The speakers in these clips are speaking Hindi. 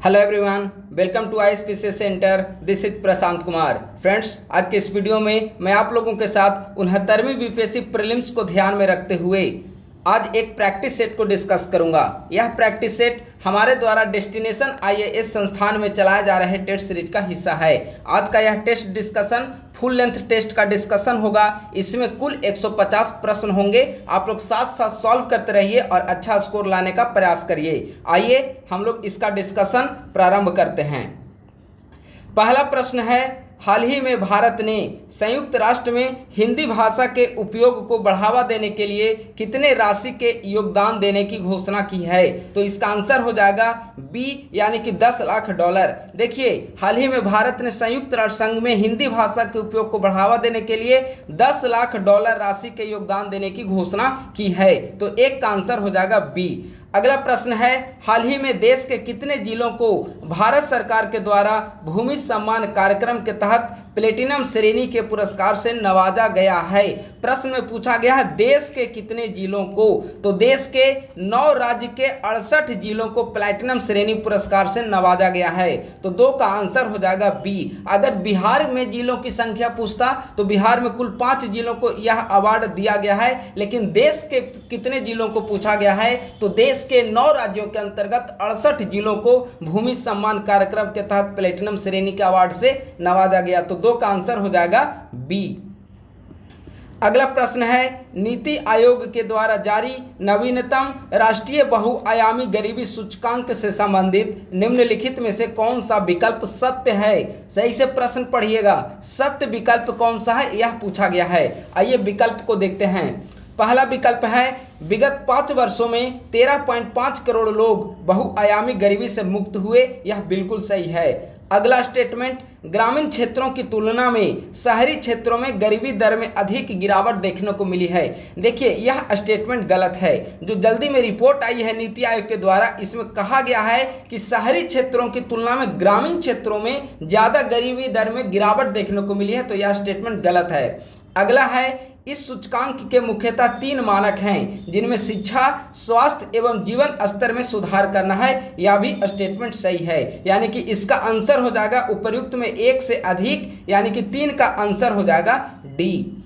Hello everyone, welcome to ISPC center. This is Prashant Kumar. Friends, आज के इस वीडियो में मैं आप लोगों के साथ 69वीं बीपीएससी प्रीलिम्स को ध्यान में रखते हुए आज एक प्रैक्टिस सेट को डिस्कस करूंगा। यह प्रैक्टिस सेट हमारे द्वारा डेस्टिनेशन आईएएस संस्थान में चलाए जा रहे टेस्ट सीरीज का हिस्सा है। आज का यह test discussion full length test का डिस्कशन होगा। इसमें कुल 150 प्रश्न होंगे। आप लोग साथ साथ सॉल्व करते रहिए और अच्छा स्कोर लाने का प्रयास करिए। आइए हम लोग इसका डिस्कशन प्रारंभ करते हैं। पहला प्रश्न है, हाल ही में भारत ने संयुक्त राष्ट्र में हिंदी भाषा के उपयोग को बढ़ावा देने के लिए कितने राशि के योगदान देने की घोषणा की है? तो इसका आंसर हो जाएगा बी, यानी कि 10 लाख डॉलर। देखिए, हाल ही में भारत ने संयुक्त राष्ट्र संघ में हिंदी भाषा के उपयोग को बढ़ावा देने के लिए 10 लाख डॉलर राशि के योगदान देने की घोषणा की है। तो एक का आंसर हो जाएगा बी। अगला प्रश्न है, हाल ही में देश के कितने जिलों को भारत सरकार के द्वारा भूमि सम्मान कार्यक्रम के तहत प्लेटिनम श्रेणी के पुरस्कार से नवाजा गया है? प्रश्न में पूछा गया है देश के कितने जिलों को। तो देश के 9 राज्य के 68 जिलों को प्लेटिनम श्रेणी पुरस्कार से नवाजा गया है। तो 2 का आंसर हो जाएगा बी। अगर बिहार में जिलों की संख्या पूछता तो बिहार में कुल 5 जिलों को यह अवार्ड दिया गया है, लेकिन देश के कितने जिलों को पूछा गया है तो देश के 9 राज्यों के अंतर्गत 68 जिलों को भूमि सम्मान कार्यक्रम के तहत प्लेटिनम श्रेणी के अवार्ड से नवाजा गया। तो 2 का आंसर हो जाएगा बी। अगला प्रश्न है, नीति आयोग के द्वारा जारी नवीनतम राष्ट्रीय बहुआयामी गरीबी सूचकांक से संबंधित निम्नलिखित में से कौन सा विकल्प सत्य है? सही से प्रश्न पढ़िएगा। सत्य विकल्प कौन सा है यह पूछा गया है। आइए विकल्प को देखते हैं। पहला विकल्प है, विगत 5 वर्षों में 13.5 करोड़ लोग बहुआयामी गरीबी से मुक्त हुए। यह बिल्कुल सही है। अगला स्टेटमेंट, ग्रामीण क्षेत्रों की तुलना में शहरी क्षेत्रों में गरीबी दर में अधिक गिरावट देखने को मिली है। देखिए, यह स्टेटमेंट गलत है। जो जल्दी में रिपोर्ट आई है नीति आयोग के द्वारा, इसमें कहा गया है कि शहरी क्षेत्रों की तुलना में ग्रामीण क्षेत्रों में ज़्यादा गरीबी दर में गिरावट देखने को मिली है। तो यह स्टेटमेंट गलत है। अगला है, इस सूचकांक के मुख्यतः 3 मानक हैं, जिनमें शिक्षा, स्वास्थ्य एवं जीवन स्तर में सुधार करना है। यह भी स्टेटमेंट सही है, यानी कि इसका आंसर हो जाएगा उपयुक्त में 1 से अधिक, यानी कि 3 का आंसर हो जाएगा डी।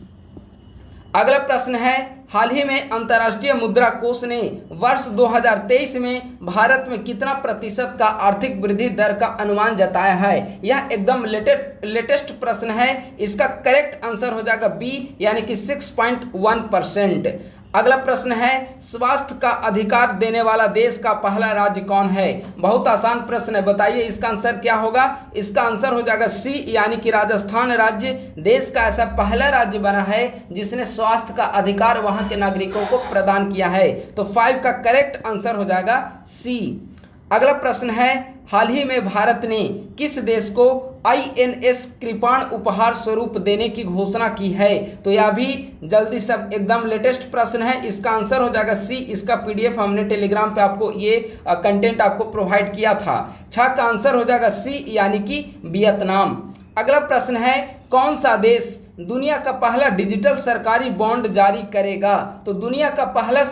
अगला प्रश्न है, हाल ही में अंतर्राष्ट्रीय मुद्रा कोष ने वर्ष 2023 में भारत में कितना प्रतिशत का आर्थिक वृद्धि दर का अनुमान जताया है? यह एकदम लेटेस्ट प्रश्न है। इसका करेक्ट आंसर हो जाएगा बी, यानी कि 6.1%। अगला प्रश्न है, स्वास्थ्य का अधिकार देने वाला देश का पहला राज्य कौन है? बहुत आसान प्रश्न है, बताइए इसका आंसर क्या होगा? इसका आंसर हो जाएगा सी, यानी कि राजस्थान राज्य देश का ऐसा पहला राज्य बना है जिसने स्वास्थ्य का अधिकार वहां के नागरिकों को प्रदान किया है। तो 5 का करेक्ट आंसर हो जाएगा सी। अगला प्रश्न है, हाल ही में भारत ने किस देश को INS कृपाण उपहार स्वरूप देने की घोषणा की है? तो यह भी जल्दी सब एकदम लेटेस्ट प्रश्न है। इसका आंसर हो जाएगा सी। इसका PDF हमने टेलीग्राम पे आपको ये कंटेंट आपको प्रोवाइड किया था। 6 का आंसर हो जाएगा सी, यानी कि वियतनाम। अगला प्रश्न है, कौन सा देश दुनिया का पहला डिजिटल सरकारी बॉन्ड जारी करेगा? तो दुनिया का पहला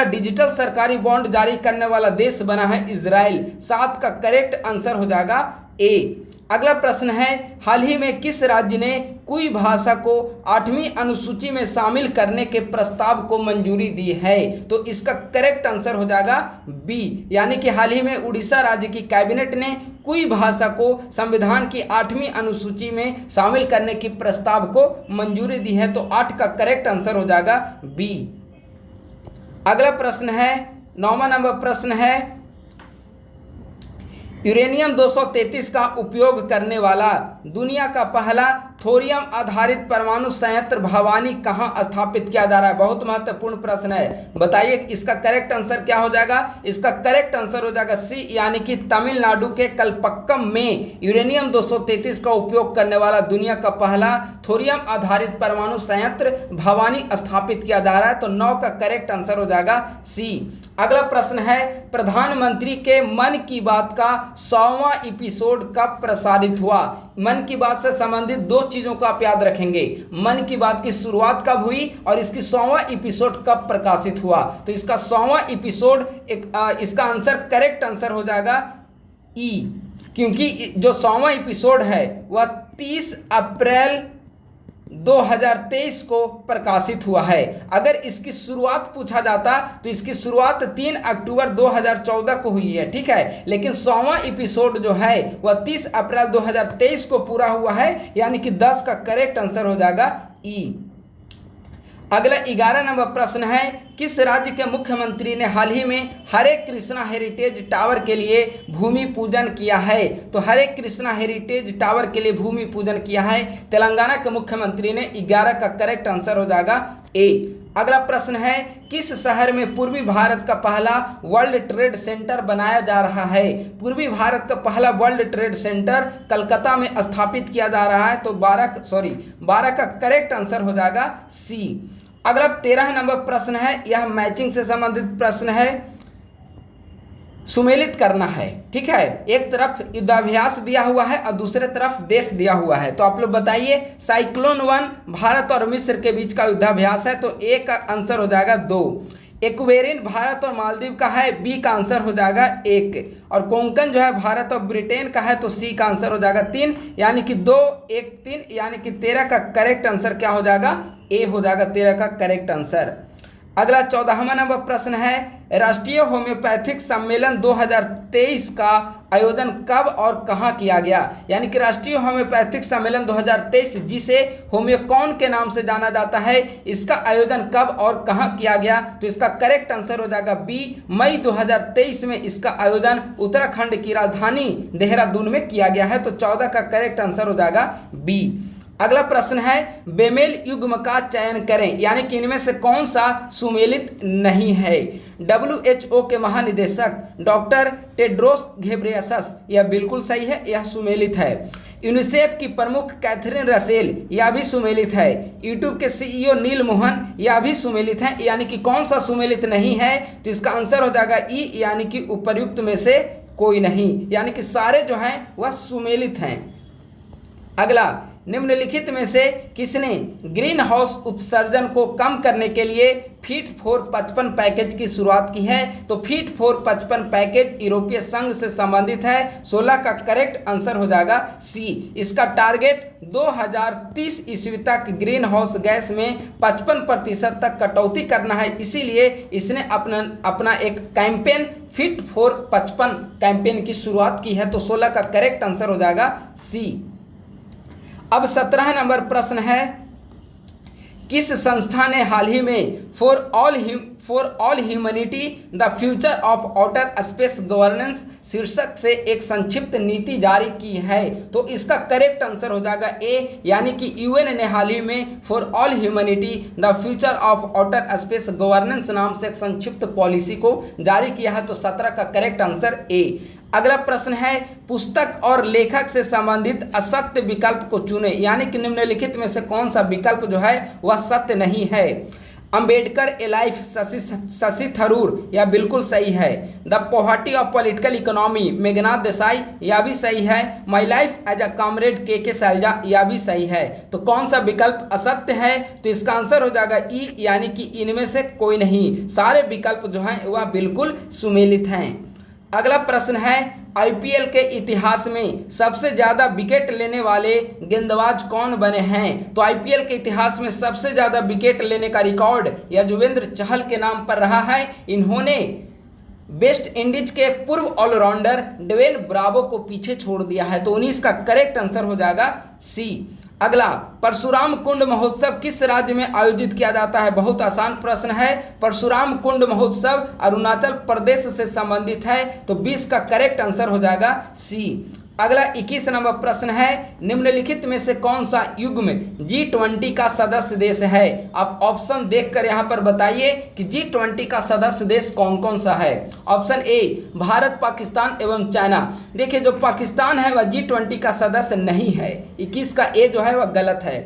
डिजिटल सरकारी बॉन्ड जारी करने वाला देश बना है इजराइल। 7 का करेक्ट आंसर हो जाएगा ए। अगला प्रश्न है, हाल ही में किस राज्य ने कुई भाषा को 8वीं अनुसूची में शामिल करने के प्रस्ताव को मंजूरी दी है? तो इसका करेक्ट आंसर हो जाएगा बी, यानी कि हाल ही में उड़ीसा राज्य की कैबिनेट ने कुई भाषा को संविधान की 8वीं अनुसूची में शामिल करने की प्रस्ताव को मंजूरी दी है। तो 8 का करेक्ट आंसर हो जाएगा बी। अगला प्रश्न है, 9वां नंबर प्रश्न है, यूरेनियम 233 का उपयोग करने वाला दुनिया का पहला थोरियम आधारित परमाणु संयंत्र भवानी कहाँ स्थापित किया जा रहा है? बहुत महत्वपूर्ण प्रश्न है, बताइए इसका करेक्ट आंसर क्या हो जाएगा? इसका करेक्ट आंसर हो जाएगा सी, यानी कि तमिलनाडु के कलपक्कम में यूरेनियम 233 का उपयोग करने वाला दुनिया का पहला थोरियम आधारित परमाणु संयंत्र भवानी स्थापित किया जा रहा है। तो 9 का करेक्ट आंसर हो जाएगा सी। अगला प्रश्न है, प्रधानमंत्री के मन की बात का 100वां एपिसोड कब प्रसारित हुआ। मन की बात से संबंधित दो चीजों को आप याद रखेंगे, मन की बात की शुरुआत कब हुई और इसकी 100वां एपिसोड कब प्रकाशित हुआ। तो इसका 100वां एपिसोड इसका आंसर, करेक्ट आंसर हो जाएगा ई, क्योंकि जो 100वां एपिसोड है वह 30 अप्रैल 2023 को प्रकाशित हुआ है। अगर इसकी शुरुआत पूछा जाता तो इसकी शुरुआत 3 अक्टूबर 2014 को हुई है, ठीक है, लेकिन 100वां एपिसोड जो है वह 30 अप्रैल 2023 को पूरा हुआ है, यानी कि 10 का करेक्ट आंसर हो जाएगा ई। अगला 11 नंबर प्रश्न है, किस राज्य के मुख्यमंत्री ने हाल ही में हरे कृष्णा हेरिटेज टावर के लिए भूमि पूजन किया है। तो हरे कृष्णा हेरिटेज टावर के लिए भूमि पूजन किया है तेलंगाना के मुख्यमंत्री ने। 11 का करेक्ट आंसर हो जाएगा ए। अगला प्रश्न है, किस शहर में पूर्वी भारत का पहला वर्ल्ड ट्रेड सेंटर बनाया जा रहा है। पूर्वी भारत का पहला वर्ल्ड ट्रेड सेंटर कलकत्ता में स्थापित किया जा रहा है। तो 12 का करेक्ट आंसर हो जाएगा सी। अगला 13 नंबर प्रश्न है, यह मैचिंग से संबंधित प्रश्न है, सुमेलित करना है, ठीक है। एक तरफ युद्धाभ्यास दिया हुआ है और दूसरे तरफ देश दिया हुआ है। तो आप लोग बताइए, साइक्लोन 1 भारत और मिस्र के बीच का युद्धाभ्यास है, तो ए का आंसर हो जाएगा 2। एक्वेरिन भारत और मालदीव का है, बी का आंसर हो जाएगा 1। और कोंकण जो है भारत और ब्रिटेन का है, तो सी का आंसर हो जाएगा 3, यानी कि 2 1 3, यानी कि 13 का करेक्ट आंसर क्या हो जाएगा, ए हो जाएगा 13 का करेक्ट आंसर। अगला 14वां नंबर प्रश्न है, राष्ट्रीय होम्योपैथिक सम्मेलन 2023 का आयोजन कब और कहां किया गया। यानी कि राष्ट्रीय होम्योपैथिक सम्मेलन 2023, जिसे होम्योकॉन के नाम से जाना जाता है, इसका आयोजन कब और कहां किया गया। तो इसका करेक्ट आंसर हो जाएगा बी, मई 2023 में इसका आयोजन उत्तराखंड की राजधानी देहरादून में किया गया है। तो 14 का करेक्ट आंसर हो जाएगा बी। अगला प्रश्न है, बेमेल युग्म का चयन करें, यानी कि इनमें से कौन सा सुमेलित नहीं है। WHO के महानिदेशक डॉक्टर टेड्रोस घेब्रेयसस, यह बिल्कुल सही है, यह सुमेलित है। यूनिसेफ की प्रमुख कैथरीन रसेल, यह भी सुमेलित है। यूट्यूब के CEO नील मोहन, यह भी सुमेलित है। यानी कि कौन सा सुमेलित नहीं है, तो इसका आंसर हो जाएगा ई, यानी कि उपर्युक्त में से कोई नहीं, यानी कि सारे जो हैं वह सुमेलित हैं। अगला, निम्नलिखित में से किसने ग्रीन हाउस उत्सर्जन को कम करने के लिए फिट फॉर 55 पैकेज की शुरुआत की है। तो फिट फॉर 55 पैकेज यूरोपीय संघ से संबंधित है। 16 का करेक्ट आंसर हो जाएगा सी। इसका टारगेट 2030 ईस्वी तक ग्रीन हाउस गैस में 55% तक कटौती करना है। इसीलिए इसने अपना एक कैंपेन फिट फॉर 55 कैंपेन की शुरुआत की है। तो 16 का करेक्ट आंसर हो जाएगा सी। अब 17 नंबर प्रश्न है, किस संस्था ने हाल ही में for all humanity the future of outer space governance शीर्षक से एक संक्षिप्त नीति जारी की है। तो इसका करेक्ट आंसर हो जाएगा ए, यानी कि UN ने हाल ही में for all humanity the future of outer space governance नाम से एक संक्षिप्त पॉलिसी को जारी किया है। तो 17 का करेक्ट आंसर ए। अगला प्रश्न है, पुस्तक और लेखक से संबंधित असत्य विकल्प को चुने, यानी कि निम्नलिखित में से कौन सा विकल्प जो है वह सत्य नहीं है। अंबेडकर ए लाइफ शशि थरूर, यह बिल्कुल सही है। The poverty of political economy Meghnad Desai, यह भी सही है। My life as a comrade K Sailaja, यह भी सही है। तो कौन सा विकल्प असत्य है, तो इसका आंसर हो जाएगा ई, यानी कि इनमें से कोई नहीं, सारे विकल्प जो हैं वह बिल्कुल सुमेलित हैं। अगला प्रश्न है, IPL के इतिहास में सबसे ज़्यादा विकेट लेने वाले गेंदबाज कौन बने हैं। तो IPL के इतिहास में सबसे ज़्यादा विकेट लेने का रिकॉर्ड युजवेंद्र चहल के नाम पर रहा है। इन्होंने वेस्ट इंडीज के पूर्व ऑलराउंडर डेवेन ब्रावो को पीछे छोड़ दिया है। तो 19 का करेक्ट आंसर हो जाएगा सी। अगला, परशुराम कुंड महोत्सव किस राज्य में आयोजित किया जाता है। बहुत आसान प्रश्न है। परशुराम कुंड महोत्सव अरुणाचल प्रदेश से संबंधित है। तो 20 का करेक्ट आंसर हो जाएगा सी। अगला 21 नंबर प्रश्न है, निम्नलिखित में से कौन सा युग्म G20 का सदस्य देश है। आप ऑप्शन देखकर यहाँ पर बताइए कि G20 का सदस्य देश कौन कौन सा है। ऑप्शन ए भारत, पाकिस्तान एवं चाइना। देखिए, जो पाकिस्तान है वह G20 का सदस्य नहीं है। 21 का ए जो है वह गलत है।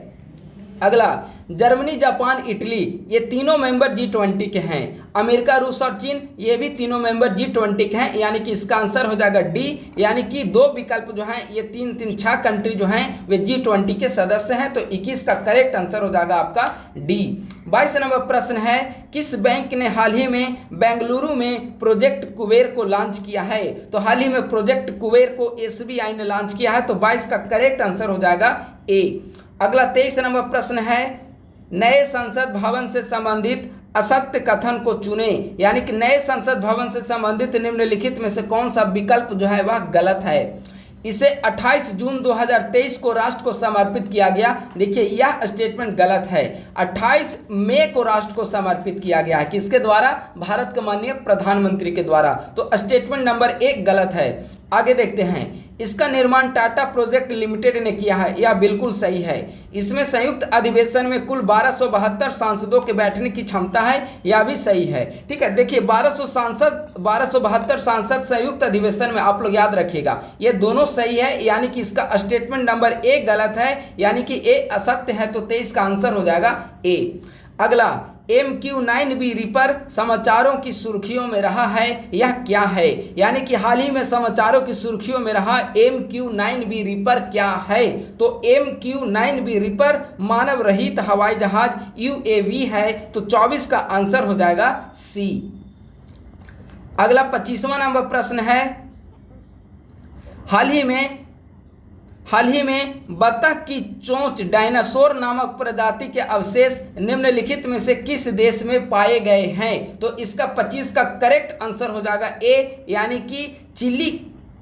अगला, जर्मनी, जापान, इटली, ये तीनों मेंबर G20 के हैं। अमेरिका, रूस और चीन, ये भी तीनों मेंबर G20 के हैं, यानी कि इसका आंसर हो जाएगा डी। यानी कि दो विकल्प जो हैं ये तीन छह कंट्री जो हैं वे G20 के सदस्य हैं। तो 21 का करेक्ट आंसर हो जाएगा आपका डी। 22 नंबर प्रश्न है, किस बैंक ने हाल ही में बेंगलुरु में प्रोजेक्ट कुबेर को लॉन्च किया है? तो हाल ही में प्रोजेक्ट कुबेर को SBI ने लॉन्च किया है। तो 22 का करेक्ट आंसर हो जाएगा ए। अगला 23 नंबर प्रश्न है, नए संसद भवन से संबंधित असत्य कथन को चुने। यानी कि नए संसद भवन से संबंधित निम्नलिखित में से कौन सा विकल्प जो है वह गलत है? इसे 28 जून 2023 को राष्ट्र को समर्पित किया गया। देखिए यह स्टेटमेंट गलत है। 28 मई को राष्ट्र को समर्पित किया गया है। किसके द्वारा? भारत के माननीय प्रधानमंत्री के द्वारा। तो स्टेटमेंट नंबर 1 गलत है। आगे देखते हैं, इसका निर्माण टाटा प्रोजेक्ट लिमिटेड ने किया है। यह बिल्कुल सही है। इसमें संयुक्त अधिवेशन में कुल 1272 सांसदों के बैठने की क्षमता है। यह भी सही है। ठीक है, देखिए 1272 सांसद संयुक्त अधिवेशन में, आप लोग याद रखिएगा ये दोनों सही है। यानी कि इसका स्टेटमेंट नंबर 1 गलत है, यानी कि ए असत्य है। तो 23 का आंसर हो जाएगा ए। अगला, MQ-9B रिपर समाचारों की सुर्खियों में रहा है, यह क्या है? यानी कि हाल ही में समाचारों की सुर्खियों में रहा MQ-9B रिपर क्या है? तो MQ-9B रिपर मानव रहित हवाई जहाज UAV है। तो 24 का आंसर हो जाएगा सी। अगला 25वां नंबर प्रश्न है, हाल ही में बतख की चोंच डायनासोर नामक प्रजाति के अवशेष निम्नलिखित में से किस देश में पाए गए हैं? तो इसका 25 का करेक्ट आंसर हो जाएगा ए। यानी कि चिली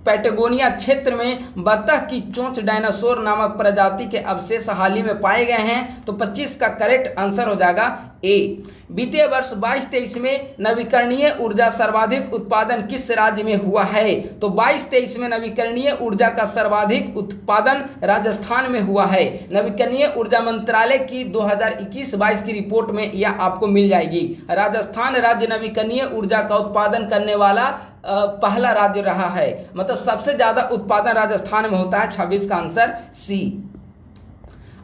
पैटागोनिया क्षेत्र में बतख की चोंच डायनासोर नामक प्रजाति के अवशेष हाल ही में पाए गए हैं। तो 25 का करेक्ट आंसर हो जाएगा ए। बीते वर्ष 22-23 में नवीकरणीय ऊर्जा सर्वाधिक उत्पादन किस राज्य में हुआ है? तो 22-23 में नवीकरणीय ऊर्जा का सर्वाधिक उत्पादन राजस्थान में हुआ है। नवीकरणीय ऊर्जा मंत्रालय की 2021-22 की रिपोर्ट में यह आपको मिल जाएगी। राजस्थान राज्य नवीकरणीय ऊर्जा का उत्पादन करने वाला पहला राज्य रहा है। मतलब सबसे ज्यादा उत्पादन राजस्थान में होता है। 26 का आंसर सी।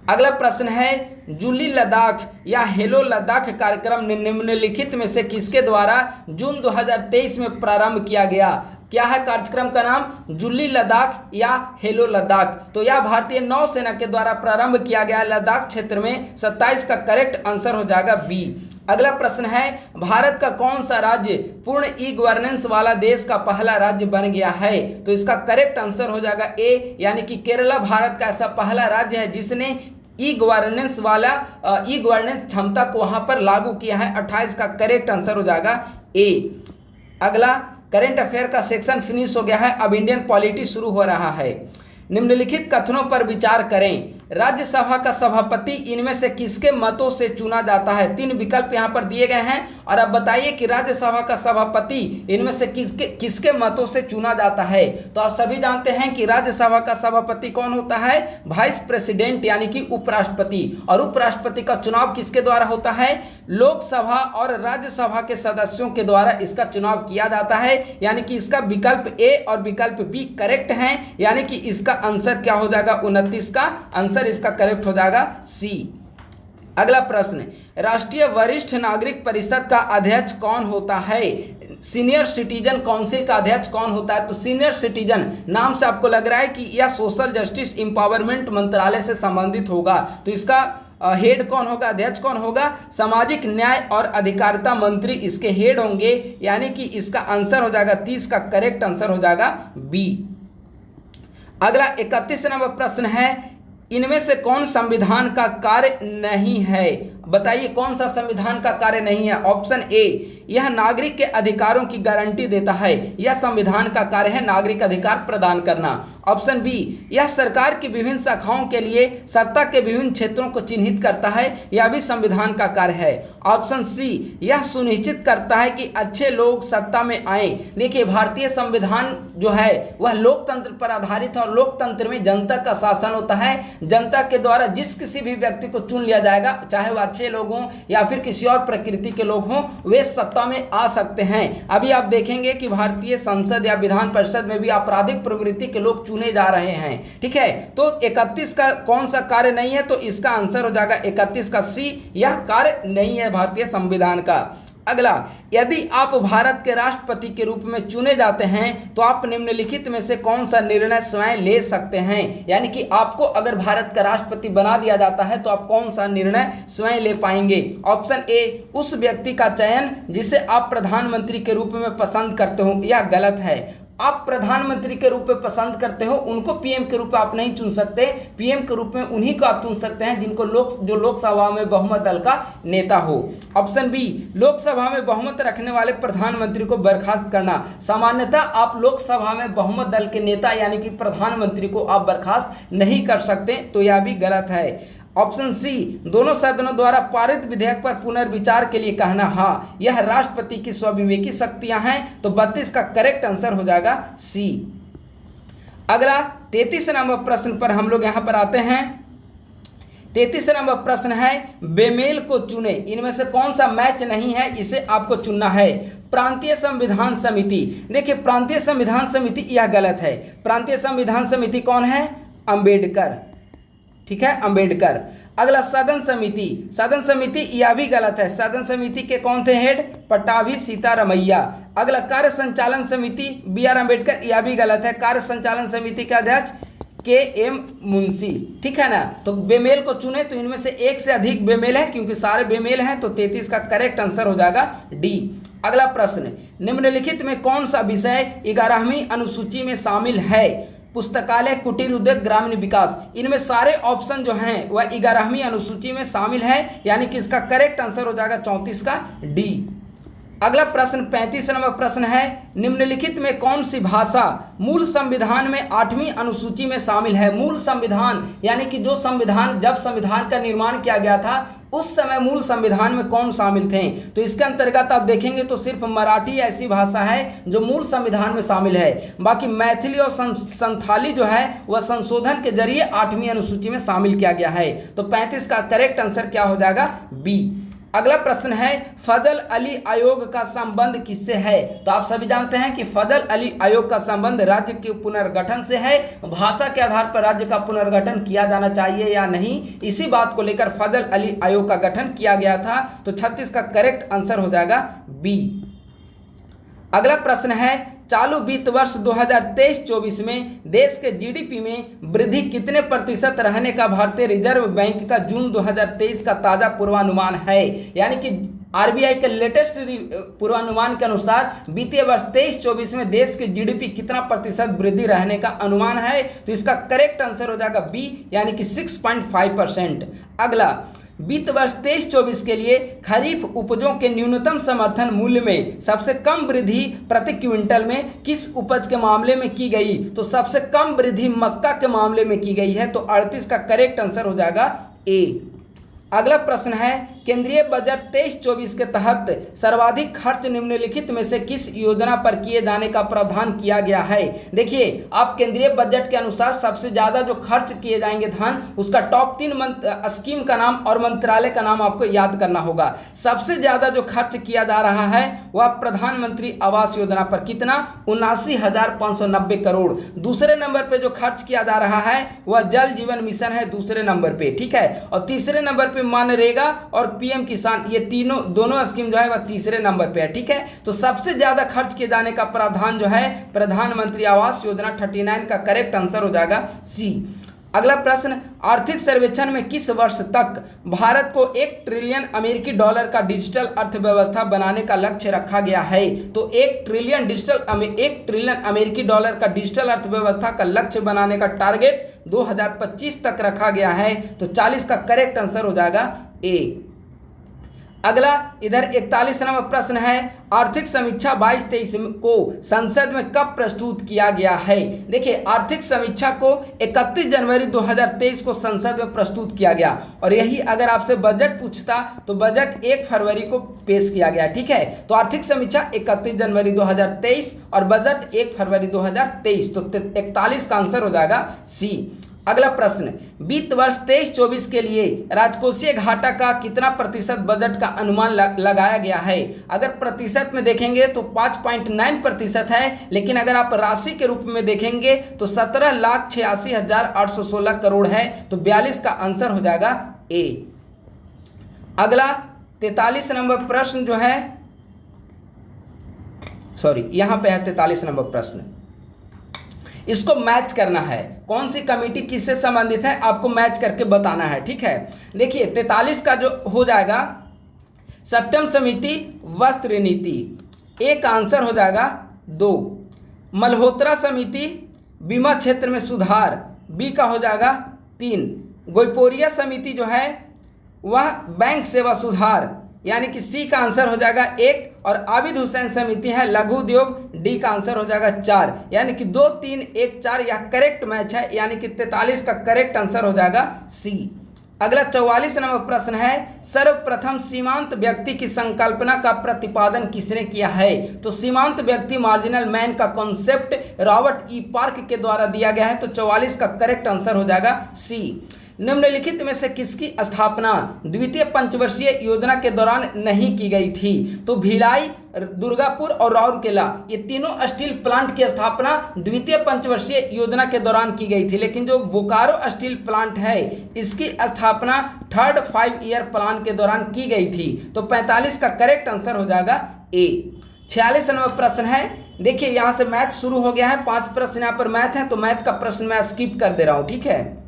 अगला प्रश्न है, जुली लद्दाख या हेलो लद्दाख कार्यक्रम निम्नलिखित में से किसके द्वारा जून 2023 में प्रारंभ किया गया? क्या है कार्यक्रम का नाम? जुली लद्दाख या हेलो लद्दाख। तो यह भारतीय नौसेना के द्वारा प्रारंभ किया गया लद्दाख क्षेत्र में। 27 का करेक्ट आंसर हो जाएगा बी। अगला प्रश्न है, भारत का कौन सा राज्य पूर्ण ई गवर्नेंस वाला देश का पहला राज्य बन गया है? तो इसका करेक्ट आंसर हो जाएगा ए। यानी कि केरला भारत का ऐसा पहला राज्य है जिसने ई गवर्नेंस क्षमता को वहां पर लागू किया है। 28 का करेक्ट आंसर हो जाएगा ए। अगला, करंट अफेयर का सेक्शन फिनिश हो गया है। अब इंडियन पॉलिटी शुरू हो रहा है। निम्नलिखित कथनों पर विचार करें। राज्यसभा का सभापति इनमें से किसके मतों से चुना जाता है? 3 विकल्प यहाँ पर दिए गए हैं और अब बताइए कि राज्यसभा का सभापति इनमें से किसके मतों से चुना जाता है? तो आप सभी जानते हैं कि राज्यसभा का सभापति कौन होता है? वाइस प्रेसिडेंट यानी कि उपराष्ट्रपति। और उपराष्ट्रपति का चुनाव किसके द्वारा होता है? लोकसभा और राज्यसभा के सदस्यों के द्वारा इसका चुनाव किया जाता है। यानी कि इसका विकल्प ए और विकल्प बी करेक्ट है। यानी कि इसका आंसर क्या हो जाएगा? 29 का आंसर इसका करेक्ट हो जाएगा सी। अगला प्रश्न, राष्ट्रीय वरिष्ठ नागरिक परिषद का अध्यक्ष कौन होता है? सीनियर सिटीजन काउंसिल का अध्यक्ष कौन होता है? तो सीनियर सिटीजन नाम से आपको लग रहा है कि यह सोशल जस्टिस एम्पावरमेंट मंत्रालय से संबंधित होगा। तो इसका हेड कौन होगा? अध्यक्ष कौन होगा? सामाजिक न्याय और अधिकारिता मंत्री इसके हेड होंगे। यानी कि इसका आंसर हो जाएगा 30 का करेक्ट आंसर हो जाएगा बी। अगला 31 नंबर प्रश्न है, इनमें से कौन संविधान का कार्य नहीं है? बताइए कौन सा संविधान का कार्य नहीं है? ऑप्शन ए, यह नागरिक के अधिकारों की गारंटी देता है। यह संविधान का कार्य है नागरिक अधिकार प्रदान करना। ऑप्शन बी, यह सरकार की विभिन्न शाखाओं के लिए सत्ता के विभिन्न क्षेत्रों को चिन्हित करता है। यह भी संविधान का कार्य है। ऑप्शन सी, यह सुनिश्चित करता है कि अच्छे लोग सत्ता में आए। देखिए भारतीय संविधान जो है वह लोकतंत्र पर आधारित है और लोकतंत्र में जनता का शासन होता है। जनता के द्वारा जिस किसी भी व्यक्ति को चुन लिया जाएगा, चाहे वह अच्छे लोग हों या फिर किसी और प्रकृति के लोग हों, वे सत्ता में आ सकते हैं। अभी आप देखेंगे कि भारतीय संसद या विधान परिषद में भी आपराधिक प्रवृत्ति के लोग चुने जा रहे हैं। ठीक है, तो 31 का कौन सा कार्य नहीं है, तो इसका आंसर हो जाएगा 31 का सी, यह कार्य नहीं है भारतीय संविधान का। अगला, यदि आप भारत के राष्ट्रपति के रूप में चुने जाते हैं तो आप निम्नलिखित में से कौन सा निर्णय स्वयं ले सकते हैं, यानी कि आपको अगर भारत का राष्ट्रपति बना दिया जाता है तो आप कौन सा निर्णय स्वयं ले पाएंगे। ऑप्शन ए, उस व्यक्ति का चयन जिसे आप प्रधानमंत्री के रूप में पसंद करते हो, यह गलत है। आप प्रधानमंत्री के रूप में पसंद करते हो, उनको पीएम के रूप में आप नहीं चुन सकते। पीएम के रूप में उन्हीं को आप चुन सकते हैं जिनको जो लोकसभा में बहुमत दल का नेता हो। ऑप्शन बी, लोकसभा में बहुमत रखने वाले प्रधानमंत्री को बर्खास्त करना। सामान्यतः आप लोकसभा में बहुमत दल के नेता यानी कि प्रधानमंत्री को आप बर्खास्त नहीं कर सकते, तो यह भी गलत है। ऑप्शन सी, दोनों सदनों द्वारा पारित विधेयक पर पुनर्विचार के लिए कहना हाँ, यह राष्ट्रपति की स्वविवेकी शक्तियां हैं, तो 32 का करेक्ट आंसर हो जाएगा सी। अगला 33 नंबर प्रश्न पर हम लोग यहां पर आते हैं। 33 नंबर प्रश्न है, बेमेल को चुने, इनमें से कौन सा मैच नहीं है, इसे आपको चुनना है। प्रांतीय संविधान समिति, देखिए प्रांतीय संविधान समिति यह गलत है। प्रांतीय संविधान समिति कौन है, अंबेडकर। ठीक है, अंबेडकर। अगला सदन समिति, सदन समिति यह भी गलत है। सदन समिति के कौन थे हेड, पट्टाभी सीतारमैया। अगला कार्य संचालन समिति, बी आर अम्बेडकर, यह भी गलत है। कार्य संचालन समिति का अध्यक्ष के एम मुंशी। ठीक है ना, तो बेमेल को चुने तो इनमें से एक से अधिक बेमेल है, क्योंकि सारे बेमेल हैं, तो 33 का करेक्ट आंसर हो जाएगा डी। अगला प्रश्न, निम्नलिखित में कौन सा विषय 11वीं अनुसूची में शामिल है। पुस्तकालय, कुटीर उद्योग, ग्रामीण विकास, इनमें सारे ऑप्शन जो हैं वह 11वीं अनुसूची में शामिल है, यानी कि इसका करेक्ट आंसर हो जाएगा 34 का डी। अगला प्रश्न 35 नंबर प्रश्न है, निम्नलिखित में कौन सी भाषा मूल संविधान में 8वीं अनुसूची में शामिल है। मूल संविधान यानी कि जो संविधान, जब संविधान का निर्माण किया गया था उस समय मूल संविधान में कौन शामिल थे, तो इसके अंतर्गत आप देखेंगे तो सिर्फ मराठी ऐसी भाषा है जो मूल संविधान में शामिल है। बाकी मैथिली और संथाली जो है वह संशोधन के जरिए 8वीं अनुसूची में शामिल किया गया है, तो 35 का करेक्ट आंसर क्या हो जाएगा, बी। अगला प्रश्न है, फजल अली आयोग का संबंध किससे है। तो आप सभी जानते हैं कि फजल अली आयोग का संबंध राज्य के पुनर्गठन से है। भाषा के आधार पर राज्य का पुनर्गठन किया जाना चाहिए या नहीं, इसी बात को लेकर फजल अली आयोग का गठन किया गया था, तो 36 का करेक्ट आंसर हो जाएगा बी। अगला प्रश्न है, चालू वित्त वर्ष 2023-24 में देश के जीडीपी में वृद्धि कितने प्रतिशत रहने का भारतीय रिजर्व बैंक का जून 2023 का ताजा पूर्वानुमान है। यानी कि आरबीआई के लेटेस्ट पूर्वानुमान के अनुसार वित्तीय वर्ष 23-24 में देश के जीडीपी कितना प्रतिशत वृद्धि रहने का अनुमान है, तो इसका करेक्ट आंसर हो जाएगा बी, यानी कि 6.5%। अगला, वित्त वर्ष 23-24 के लिए खरीफ उपजों के न्यूनतम समर्थन मूल्य में सबसे कम वृद्धि प्रति क्विंटल में किस उपज के मामले में की गई, तो सबसे कम वृद्धि मक्का के मामले में की गई है, तो 38 का करेक्ट आंसर हो जाएगा ए। अगला प्रश्न है, केंद्रीय बजट 23-24 के तहत सर्वाधिक खर्च निम्नलिखित में से किस योजना पर किए जाने का प्रावधान किया गया है। देखिए, आप केंद्रीय बजट के अनुसार सबसे ज्यादा जो खर्च किए जाएंगे धन, उसका टॉप 3 स्कीम का नाम और मंत्रालय का नाम आपको याद करना होगा। सबसे ज्यादा जो खर्च किया जा रहा है वह प्रधानमंत्री आवास योजना पर, कितना, 79,590 करोड़। दूसरे नंबर पे जो खर्च किया जा रहा है वह जल जीवन मिशन है दूसरे नंबर पे। ठीक है, और तीसरे नंबर पे मनरेगा और पीएम किसान, ये दोनों स्कीम जो है वह तीसरे नंबर पे है। ठीक है, तो सबसे ज्यादा खर्च किए जाने का प्रावधान जो है प्रधानमंत्री आवास योजना, 39 का करेक्ट आंसर हो जाएगा सी। अगला प्रश्न, आर्थिक सर्वेक्षण में किस वर्ष तक भारत को 1 ट्रिलियन अमेरिकी डॉलर का डिजिटल अर्थव्यवस्था बनाने का लक्ष्य रखा गया है। तो 1 ट्रिलियन अमेरिकी डॉलर का डिजिटल अर्थव्यवस्था का लक्ष्य बनाने का टारगेट 2025 तक रखा गया है, तो 40 का करेक्ट आंसर हो जाएगा ए। अगला इधर 41 नंबर प्रश्न है, आर्थिक समीक्षा 22-23 को संसद में कब प्रस्तुत किया गया है। देखिए, आर्थिक समीक्षा को 31 जनवरी 2023 को संसद में प्रस्तुत किया गया, और यही अगर आपसे बजट पूछता तो बजट 1 फरवरी को पेश किया गया। ठीक है, तो आर्थिक समीक्षा 31 जनवरी 2023 और बजट 1 फरवरी 2023, तो 41 का आंसर हो जाएगा सी। अगला प्रश्न, वित्त वर्ष 23-24 के लिए राजकोषीय घाटा का कितना प्रतिशत बजट का अनुमान लगाया गया है? अगर प्रतिशत में देखेंगे तो 5.9% है, लेकिन अगर आप राशि के रूप में देखेंगे तो 17,86,816 करोड़ है। तो 42 का आंसर हो जाएगा ए। अगला 43 नंबर प्रश्न जो है, यहां पे है 43 नंबर प्रश्न, इसको मैच करना है। कौन सी कमेटी किससे संबंधित है आपको मैच करके बताना है, ठीक है। देखिए 43 का जो हो जाएगा सत्यम समिति वस्त्र नीति, एक आंसर हो जाएगा 2। मल्होत्रा समिति बीमा क्षेत्र में सुधार, बी का हो जाएगा 3। गोइपोरिया समिति जो है वह बैंक सेवा सुधार, यानी कि सी का आंसर हो जाएगा 1। और आबिद हुसैन समिति है लघु उद्योग, डी का आंसर हो जाएगा 4। यानी कि 2, 3, 1, 4 यह करेक्ट मैच है, यानी कि 43 का करेक्ट आंसर हो जाएगा सी। अगला 44 नंबर प्रश्न है, सर्वप्रथम सीमांत व्यक्ति की संकल्पना का प्रतिपादन किसने किया है? तो सीमांत व्यक्ति मार्जिनल मैन का कॉन्सेप्ट रॉबर्ट ई पार्क के द्वारा दिया गया है। तो 44 का करेक्ट आंसर हो जाएगा सी। निम्नलिखित में से किसकी स्थापना द्वितीय पंचवर्षीय योजना के दौरान नहीं की गई थी? तो भिलाई, दुर्गापुर और राउरकेला, ये तीनों स्टील प्लांट की स्थापना द्वितीय पंचवर्षीय योजना के दौरान की गई थी, लेकिन जो बोकारो स्टील प्लांट है इसकी स्थापना 3rd 5 ईयर प्लान के दौरान की गई थी। तो 45 का करेक्ट आंसर हो जाएगा ए। 46 नंबर प्रश्न है, देखिए यहाँ से मैथ शुरू हो गया है, 5 प्रश्न यहाँ पर मैथ है, तो मैथ का प्रश्न मैं स्किप कर दे रहा हूँ, ठीक है।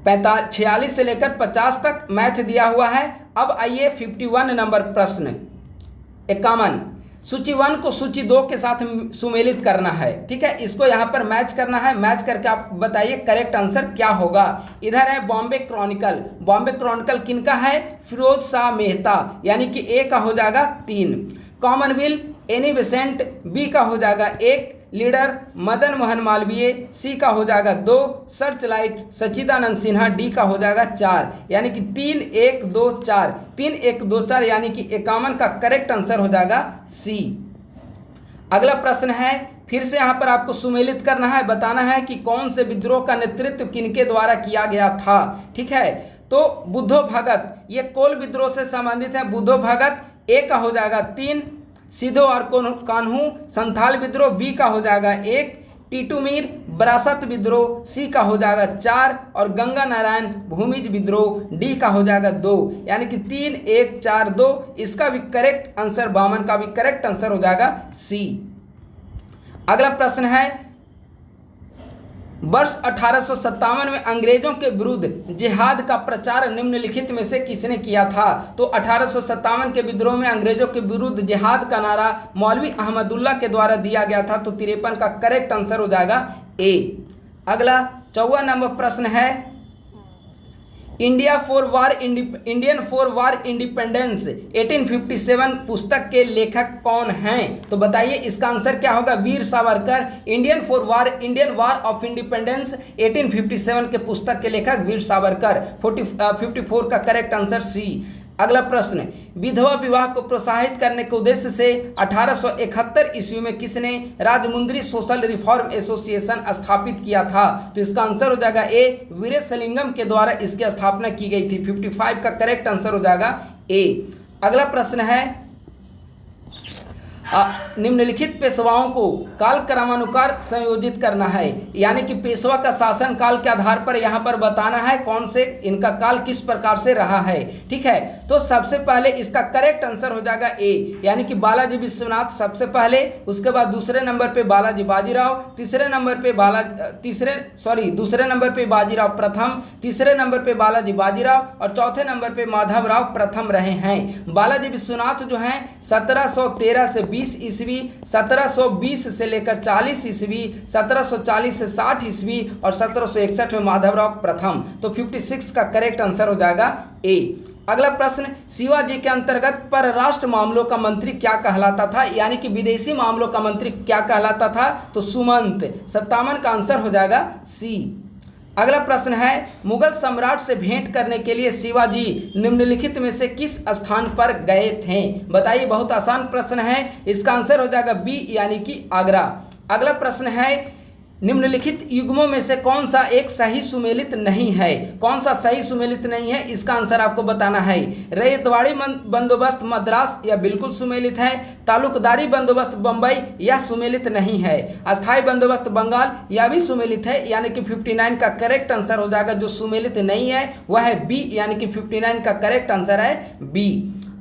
46 से लेकर 50 तक मैथ दिया हुआ है। अब आइए 51 नंबर प्रश्न, 51, सूची 1 को सूची 2 के साथ सुमेलित करना है, ठीक है। इसको यहाँ पर मैच करना है, मैच करके आप बताइए करेक्ट आंसर क्या होगा। इधर है बॉम्बे क्रॉनिकल, बॉम्बे क्रॉनिकल किनका है? फिरोज शाह मेहता, यानी कि ए का हो जाएगा 3। कॉमनवेल्थ एनी बेसेंट, बी का हो जाएगा 1। लीडर मदन मोहन मालवीय, सी का हो जाएगा 2। सर्चलाइट सच्चिदानंद सिन्हा, डी का हो जाएगा 4। यानी कि 3, 1, 2, 4, 3, 1, 2, 4, यानी कि 51 का करेक्ट आंसर हो जाएगा सी। अगला प्रश्न है, फिर से यहाँ पर आपको सुमेलित करना है, बताना है कि कौन से विद्रोह का नेतृत्व किनके द्वारा किया गया था, ठीक है। तो बुद्धो भगत, ये कोल विद्रोह से संबंधित है। बुद्धो भगत, ए का हो जाएगा 3। सिद्धो और कान्हू संथाल विद्रोह, बी का हो जाएगा 1। टीटू मीर बरासत विद्रोह, सी का हो जाएगा 4। और गंगा नारायण भूमिज विद्रोह, डी का हो जाएगा 2। यानी कि 3, 1, 4, 2, इसका भी करेक्ट आंसर, 52 का भी करेक्ट आंसर हो जाएगा सी। अगला प्रश्न है, वर्ष 1857 में अंग्रेजों के विरुद्ध जिहाद का प्रचार निम्नलिखित में से किसने किया था? तो 1857 के विद्रोह में अंग्रेजों के विरुद्ध जिहाद का नारा मौलवी अहमदुल्ला के द्वारा दिया गया था। तो 53 का करेक्ट आंसर हो जाएगा ए। अगला 54 नंबर प्रश्न है, इंडियन फॉर वार इंडिपेंडेंस 1857 पुस्तक के लेखक कौन हैं? तो बताइए इसका आंसर क्या होगा? Veer Savarkar. Indian war of independence 1857 के पुस्तक के लेखक वीर सावरकर। 54 का करेक्ट आंसर सी। अगला प्रश्न, विधवा विवाह को प्रोत्साहित करने के उद्देश्य से 1871 ईस्वी में किसने राजमुंद्री सोशल रिफॉर्म एसोसिएशन स्थापित किया था? तो इसका आंसर हो जाएगा ए, वीरेशलिंगम के द्वारा इसकी स्थापना की गई थी। 55 का करेक्ट आंसर हो जाएगा ए। अगला प्रश्न है, निम्नलिखित पेशवाओं को कालक्रमानुसार संयोजित करना है, यानी कि पेशवा का शासन काल के आधार पर यहाँ पर बताना है कौन से इनका काल किस प्रकार से रहा है, ठीक है। तो सबसे पहले इसका करेक्ट आंसर हो जाएगा ए, यानी कि बालाजी विश्वनाथ सबसे पहले, उसके बाद दूसरे नंबर पे बालाजी बाजीराव, दूसरे नंबर पे बाजीराव प्रथम, तीसरे नंबर पे बालाजी बाजीराव और चौथे नंबर पे माधवराव प्रथम रहे हैं। बालाजी विश्वनाथ जो हैं 1713 से 20 ईस्वी, 1720 से लेकर 40 ईस्वी, 1740 से 60 ईस्वी और 1761 में माधवराव प्रथम। तो 56 का करेक्ट आंसर हो जाएगा ए। अगला प्रश्न, शिवाजी के अंतर्गत परराष्ट्र मामलों का मंत्री क्या कहलाता था, यानी कि विदेशी मामलों का मंत्री क्या कहलाता था? तो सुमंत। 57 का आंसर हो जाएगा सी। अगला प्रश्न है, मुगल सम्राट से भेंट करने के लिए शिवाजी निम्नलिखित में से किस स्थान पर गए थे? बताइए, बहुत आसान प्रश्न है, इसका आंसर हो जाएगा बी, यानी कि आगरा। अगला प्रश्न है, निम्नलिखित युग्मों में से कौन सा एक सही सुमेलित नहीं है? कौन सा सही सुमेलित नहीं है, इसका आंसर आपको बताना है। रैयतवाड़ी बंदोबस्त मद्रास यह बिल्कुल सुमेलित है। तालुकदारी बंदोबस्त बंबई यह सुमेलित नहीं है। अस्थायी बंदोबस्त बंगाल यह भी सुमेलित है, यानी कि 59 का करेक्ट आंसर हो जाएगा। जो सुमेलित नहीं है वह है बी, यानी कि 59 का करेक्ट आंसर है बी।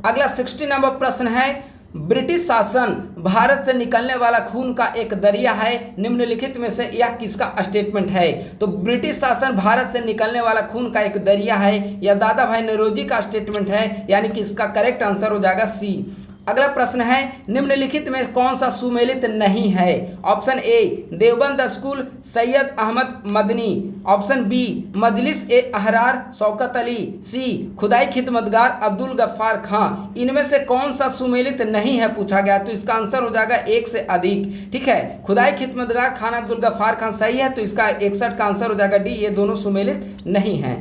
अगला 60 नंबर प्रश्न है, ब्रिटिश शासन भारत से निकलने वाला खून का एक दरिया है, निम्नलिखित में से यह किसका स्टेटमेंट है? तो ब्रिटिश शासन भारत से निकलने वाला खून का एक दरिया है, यह दादा भाई नौरोजी का स्टेटमेंट है, यानी कि इसका करेक्ट आंसर हो जाएगा सी। अगला प्रश्न है, निम्नलिखित में कौन सा सुमेलित नहीं है? Option A Deoband school Syed Ahmad Madani, option B Majlis e Ahrar Shaukat Ali, C Khudai Khidmatgar Abdul Gaffar खां। इनमें से कौन सा सुमेलित नहीं है पूछा गया, तो इसका आंसर हो जाएगा एक से अधिक। ठीक है, खुदाई खिदमतगार खान अब्दुल गफ्फार खां सही है, तो इसका 61 का आंसर हो जाएगा डी। ये दोनों सुमेलित नहीं है,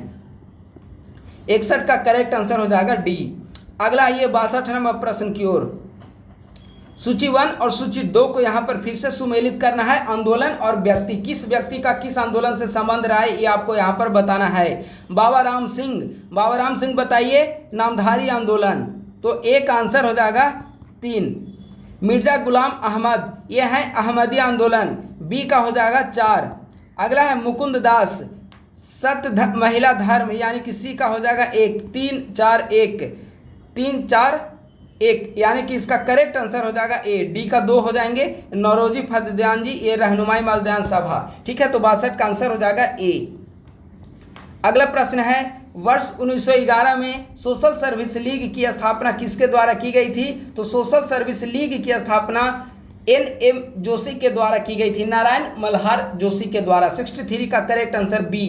61 का करेक्ट आंसर हो जाएगा डी। अगला आइए 62 नंबर प्रश्न की ओर। सूची 1 और सूची 2 को यहाँ पर फिर से सुमेलित करना है। आंदोलन और व्यक्ति, किस व्यक्ति का किस आंदोलन से संबंध रहा है ये आपको यहाँ पर बताना है। बाबा राम सिंह बताइए नामधारी आंदोलन, तो एक आंसर हो जाएगा 3। मिर्जा गुलाम अहमद ये है अहमदी आंदोलन, बी का हो जाएगा 4। अगला है मुकुंद दास सत्य महिला धर्म, यानी कि सी का हो जाएगा 1। 3 4 1, यानी कि इसका करेक्ट आंसर हो जाएगा ए। डी का 2 हो जाएंगे, नौरोजी फतेहान जी ये रहनुमाई मजदान सभा। ठीक है, तो 62 का आंसर हो जाएगा ए। अगला प्रश्न है, वर्ष 1911 में सोशल सर्विस लीग की स्थापना किसके द्वारा की गई थी? तो सोशल सर्विस लीग की स्थापना NM जोशी के द्वारा की गई थी, नारायण मल्हार जोशी के द्वारा। 63 का करेक्ट आंसर बी।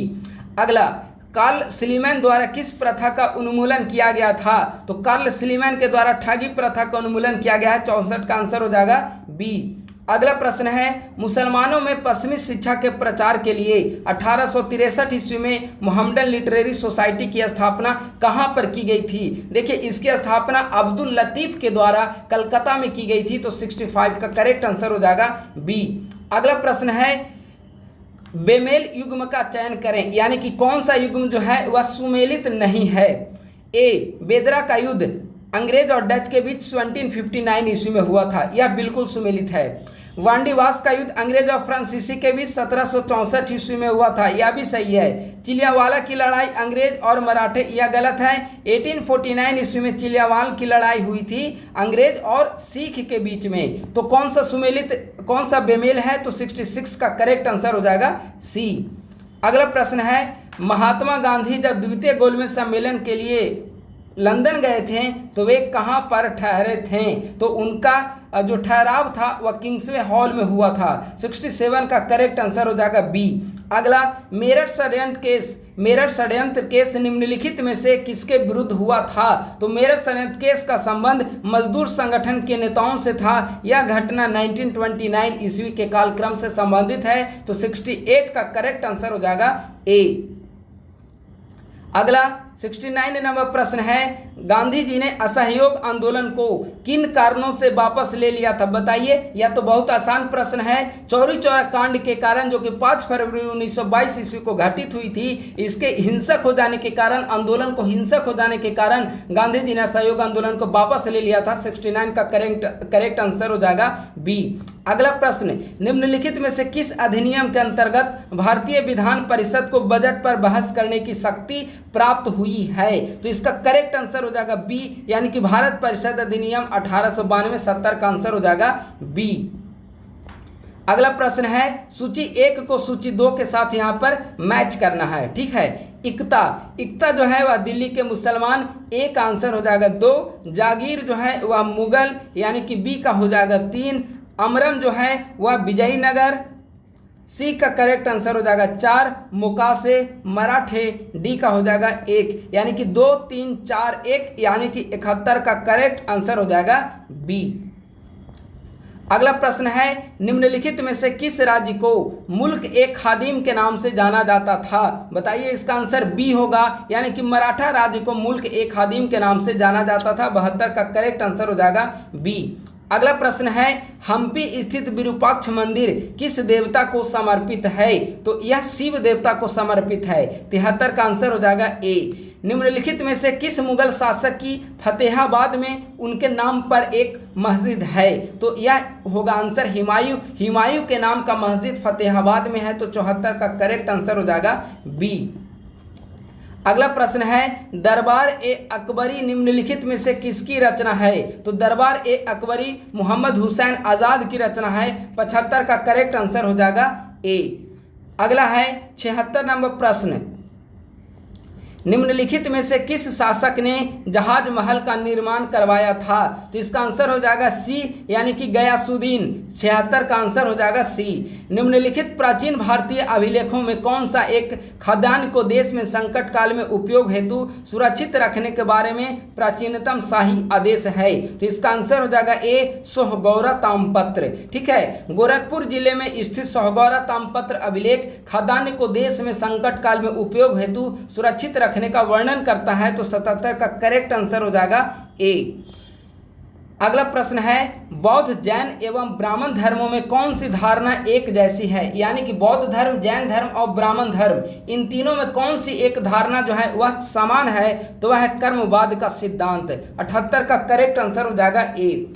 अगला, कार्ल स्लीमैन द्वारा किस प्रथा का उन्मूलन किया गया था? तो कार्ल स्लीमैन के द्वारा ठगी प्रथा का उन्मूलन किया गया है, 64 का आंसर हो जाएगा बी। अगला प्रश्न है, मुसलमानों में पश्चिमी शिक्षा के प्रचार के लिए 1863 ईस्वी में मोहम्मदन लिटरेरी सोसाइटी की स्थापना कहाँ पर की गई थी? देखिए, इसकी स्थापना अब्दुल लतीफ़ के द्वारा कलकत्ता में की गई थी, तो 65 का करेक्ट आंसर हो जाएगा बी। अगला प्रश्न है, बेमेल युग्म का चयन करें, यानी कि कौन सा युग्म जो है वह सुमेलित नहीं है? ए बेदरा का युद्ध अंग्रेज और डच के बीच 1759 ईस्वी में हुआ था, यह बिल्कुल सुमेलित है। वांडीवास का युद्ध अंग्रेज और फ्रांसीसी के बीच 1764 ईस्वी में हुआ था, यह भी सही है। चिलियावाला की लड़ाई अंग्रेज और मराठे, यह गलत है। 1849 ईस्वी में चिलियावाल की लड़ाई हुई थी अंग्रेज और सिख के बीच में। तो कौन सा सुमेलित कौन सा बेमेल है? तो 66 का करेक्ट आंसर हो जाएगा सी। अगला प्रश्न है, महात्मा गांधी जब द्वितीय गोलमेज सम्मेलन के लिए लंदन गए थे तो वे कहाँ पर ठहरे थे? तो उनका जो ठहराव था वह किंग्सवे हॉल में हुआ था। 67 का करेक्ट आंसर हो जाएगा बी। अगला, मेरठ षड्यंत्र केस निम्नलिखित में से किसके विरुद्ध हुआ था? तो मेरठ षड्यंत्र केस का संबंध मजदूर संगठन के नेताओं से था। यह घटना 1929 ईस्वी के कालक्रम से संबंधित है, तो 68 का करेक्ट आंसर हो जाएगा ए। अगला 69 नंबर प्रश्न है, गांधी जी ने असहयोग आंदोलन को किन कारणों से वापस ले लिया था? बताइए। यह तो बहुत आसान प्रश्न है। चौरी चौरा कांड के कारण, जो कि 5 फरवरी 1922 ईस्वी को घटित हुई थी, इसके हिंसक हो जाने के कारण, आंदोलन को हिंसक हो जाने के कारण गांधी जी ने असहयोग आंदोलन को वापस ले लिया था। 69 का करेक्ट आंसर हो जाएगा बी। अगला प्रश्न, निम्नलिखित में से किस अधिनियम के अंतर्गत भारतीय विधान परिषद को बजट पर बहस करने की शक्ति प्राप्त हुई है? तो इसका करेक्ट आंसर हो जाएगा बी, यानी कि भारत परिषद अधिनियम 1892। 70 का आंसर हो जाएगा बी। अगला प्रश्न है, सूची 1 को सूची 2 के साथ यहाँ पर मैच करना है। ठीक है, इकता जो है वह दिल्ली के मुसलमान, ए का आंसर हो जाएगा 2। जागीर जो है वह मुगल, यानी कि बी का हो जाएगा 3। अमरम जो है वह विजयनगर, सी का करेक्ट आंसर हो जाएगा 4। मोकासे मराठे, डी का हो जाएगा 1, यानी कि 2 3 4 1, यानी कि 71 का करेक्ट आंसर हो जाएगा बी। अगला प्रश्न है, निम्नलिखित में से किस राज्य को मुल्क ए खादिम के नाम से जाना जाता था? बताइए। इसका आंसर बी होगा, यानी कि मराठा राज्य को मुल्क ए खादिम के नाम से जाना जाता था। 72 का करेक्ट आंसर हो जाएगा बी। अगला प्रश्न है हम्पी स्थित विरूपाक्ष मंदिर किस देवता को समर्पित है? तो यह शिव देवता को समर्पित है। 73 का आंसर हो जाएगा ए। निम्नलिखित में से किस मुगल शासक की फतेहाबाद में उनके नाम पर एक मस्जिद है? तो यह होगा आंसर हुमायूं के नाम का मस्जिद फतेहाबाद में है। तो 74 का करेक्ट आंसर हो जाएगा बी। अगला प्रश्न है दरबार ए अकबरी निम्नलिखित में से किसकी रचना है? तो दरबार ए अकबरी मोहम्मद हुसैन आज़ाद की रचना है। 75 का करेक्ट आंसर हो जाएगा ए। अगला है 76 नंबर प्रश्न, निम्नलिखित में से किस शासक ने जहाज महल का निर्माण करवाया था? तो इसका आंसर हो जाएगा सी, यानी कि गयासुद्दीन। 76 का आंसर हो जाएगा सी। निम्नलिखित प्राचीन भारतीय अभिलेखों में कौन सा एक खाद्यान्न को देश में संकट काल में उपयोग हेतु सुरक्षित रखने के बारे में प्राचीनतम शाही आदेश है? तो इसका आंसर हो जाएगा ए, सोहगौरा ताम्रपत्र। ठीक है, गोरखपुर जिले में स्थित सोहगौरा ताम्रपत्र अभिलेख खाद्यान्न को देश में संकट काल में उपयोग हेतु सुरक्षित रखने का वर्णन करता है। तो 77 का करेक्ट आंसर हो जाएगा ए। अगला प्रश्न है बौद्ध, जैन एवं ब्राह्मण धर्मों में कौन सी धारणा एक जैसी है? यानी कि बौद्ध धर्म, जैन धर्म और ब्राह्मण धर्म, इन तीनों में कौन सी एक धारणा जो है वह समान है? तो वह है कर्मवाद का सिद्धांत। 78 का करेक्ट आंसर हो जाएगा ए।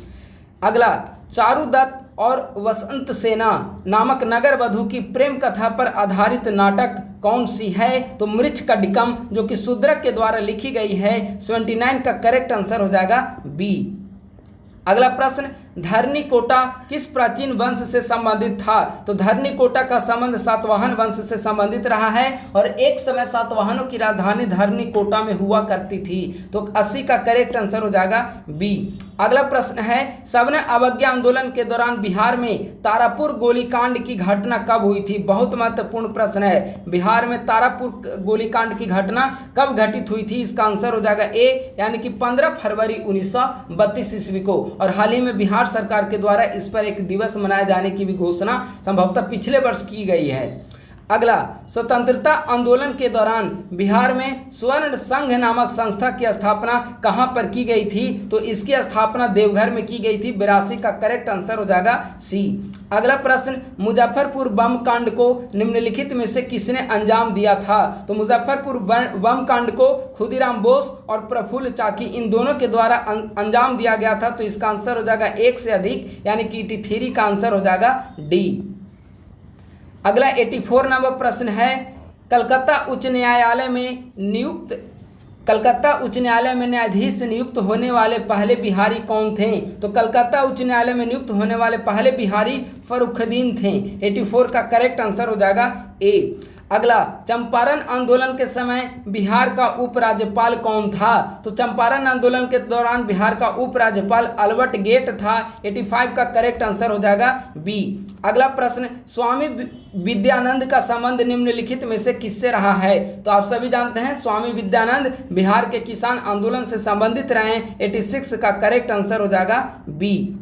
अगला चारुदत्त और वसंत सेना नामक नगर वधु की प्रेम कथा पर आधारित नाटक कौन सी है? तो मृच्छकटिकम, जो कि शूद्रक के द्वारा लिखी गई है। 79 का करेक्ट आंसर हो जाएगा बी। अगला प्रश्न धरनीकोटा किस प्राचीन वंश से संबंधित था? तो धरनीकोटा का संबंध सातवाहन वंश से संबंधित रहा है और एक समय सातवाहनों की राजधानी धरनीकोटा में हुआ करती थी। तो 80 का करेक्ट आंसर हो जाएगा बी। अगला प्रश्न है सवर्ण अवज्ञा आंदोलन के दौरान बिहार में तारापुर गोलीकांड की घटना कब हुई थी? बहुत महत्वपूर्ण प्रश्न है। बिहार में तारापुर गोलीकांड की घटना कब घटित हुई थी? इसका आंसर हो जाएगा ए, यानी कि 15 फरवरी 1932 ईस्वी को। और हाल ही में बिहार सरकार के द्वारा इस पर एक दिवस मनाए जाने की भी घोषणा संभवतः पिछले वर्ष की गई है। अगला स्वतंत्रता आंदोलन के दौरान बिहार में स्वर्ण संघ नामक संस्था की स्थापना कहां पर की गई थी? तो इसकी स्थापना देवघर में की गई थी। 82 का करेक्ट आंसर हो जाएगा सी। अगला प्रश्न मुजफ्फरपुर बम कांड को निम्नलिखित में से किसने अंजाम दिया था? तो मुजफ्फरपुर बम कांड को खुदीराम बोस और प्रफुल्ल चाकी इन दोनों के द्वारा अंजाम दिया गया था। तो इसका आंसर हो जाएगा एक से अधिक, यानी कि 83 का आंसर हो जाएगा डी। अगला 84 नंबर प्रश्न है कलकत्ता उच्च न्यायालय में न्यायाधीश नियुक्त होने वाले पहले बिहारी कौन थे? तो कलकत्ता उच्च न्यायालय में नियुक्त होने वाले पहले बिहारी फर्रुखुद्दीन थे। 84 का करेक्ट आंसर हो जाएगा ए। अगला चंपारण आंदोलन के समय बिहार का उपराज्यपाल कौन था? तो चंपारण आंदोलन के दौरान बिहार का उपराज्यपाल अल्बर्ट गेट था। 85 का करेक्ट आंसर हो जाएगा बी। अगला प्रश्न स्वामी विद्यानंद का संबंध निम्नलिखित में से किससे रहा है? तो आप सभी जानते हैं स्वामी विद्यानंद बिहार के किसान आंदोलन से संबंधित रहे। 86 का करेक्ट आंसर हो जाएगा बी।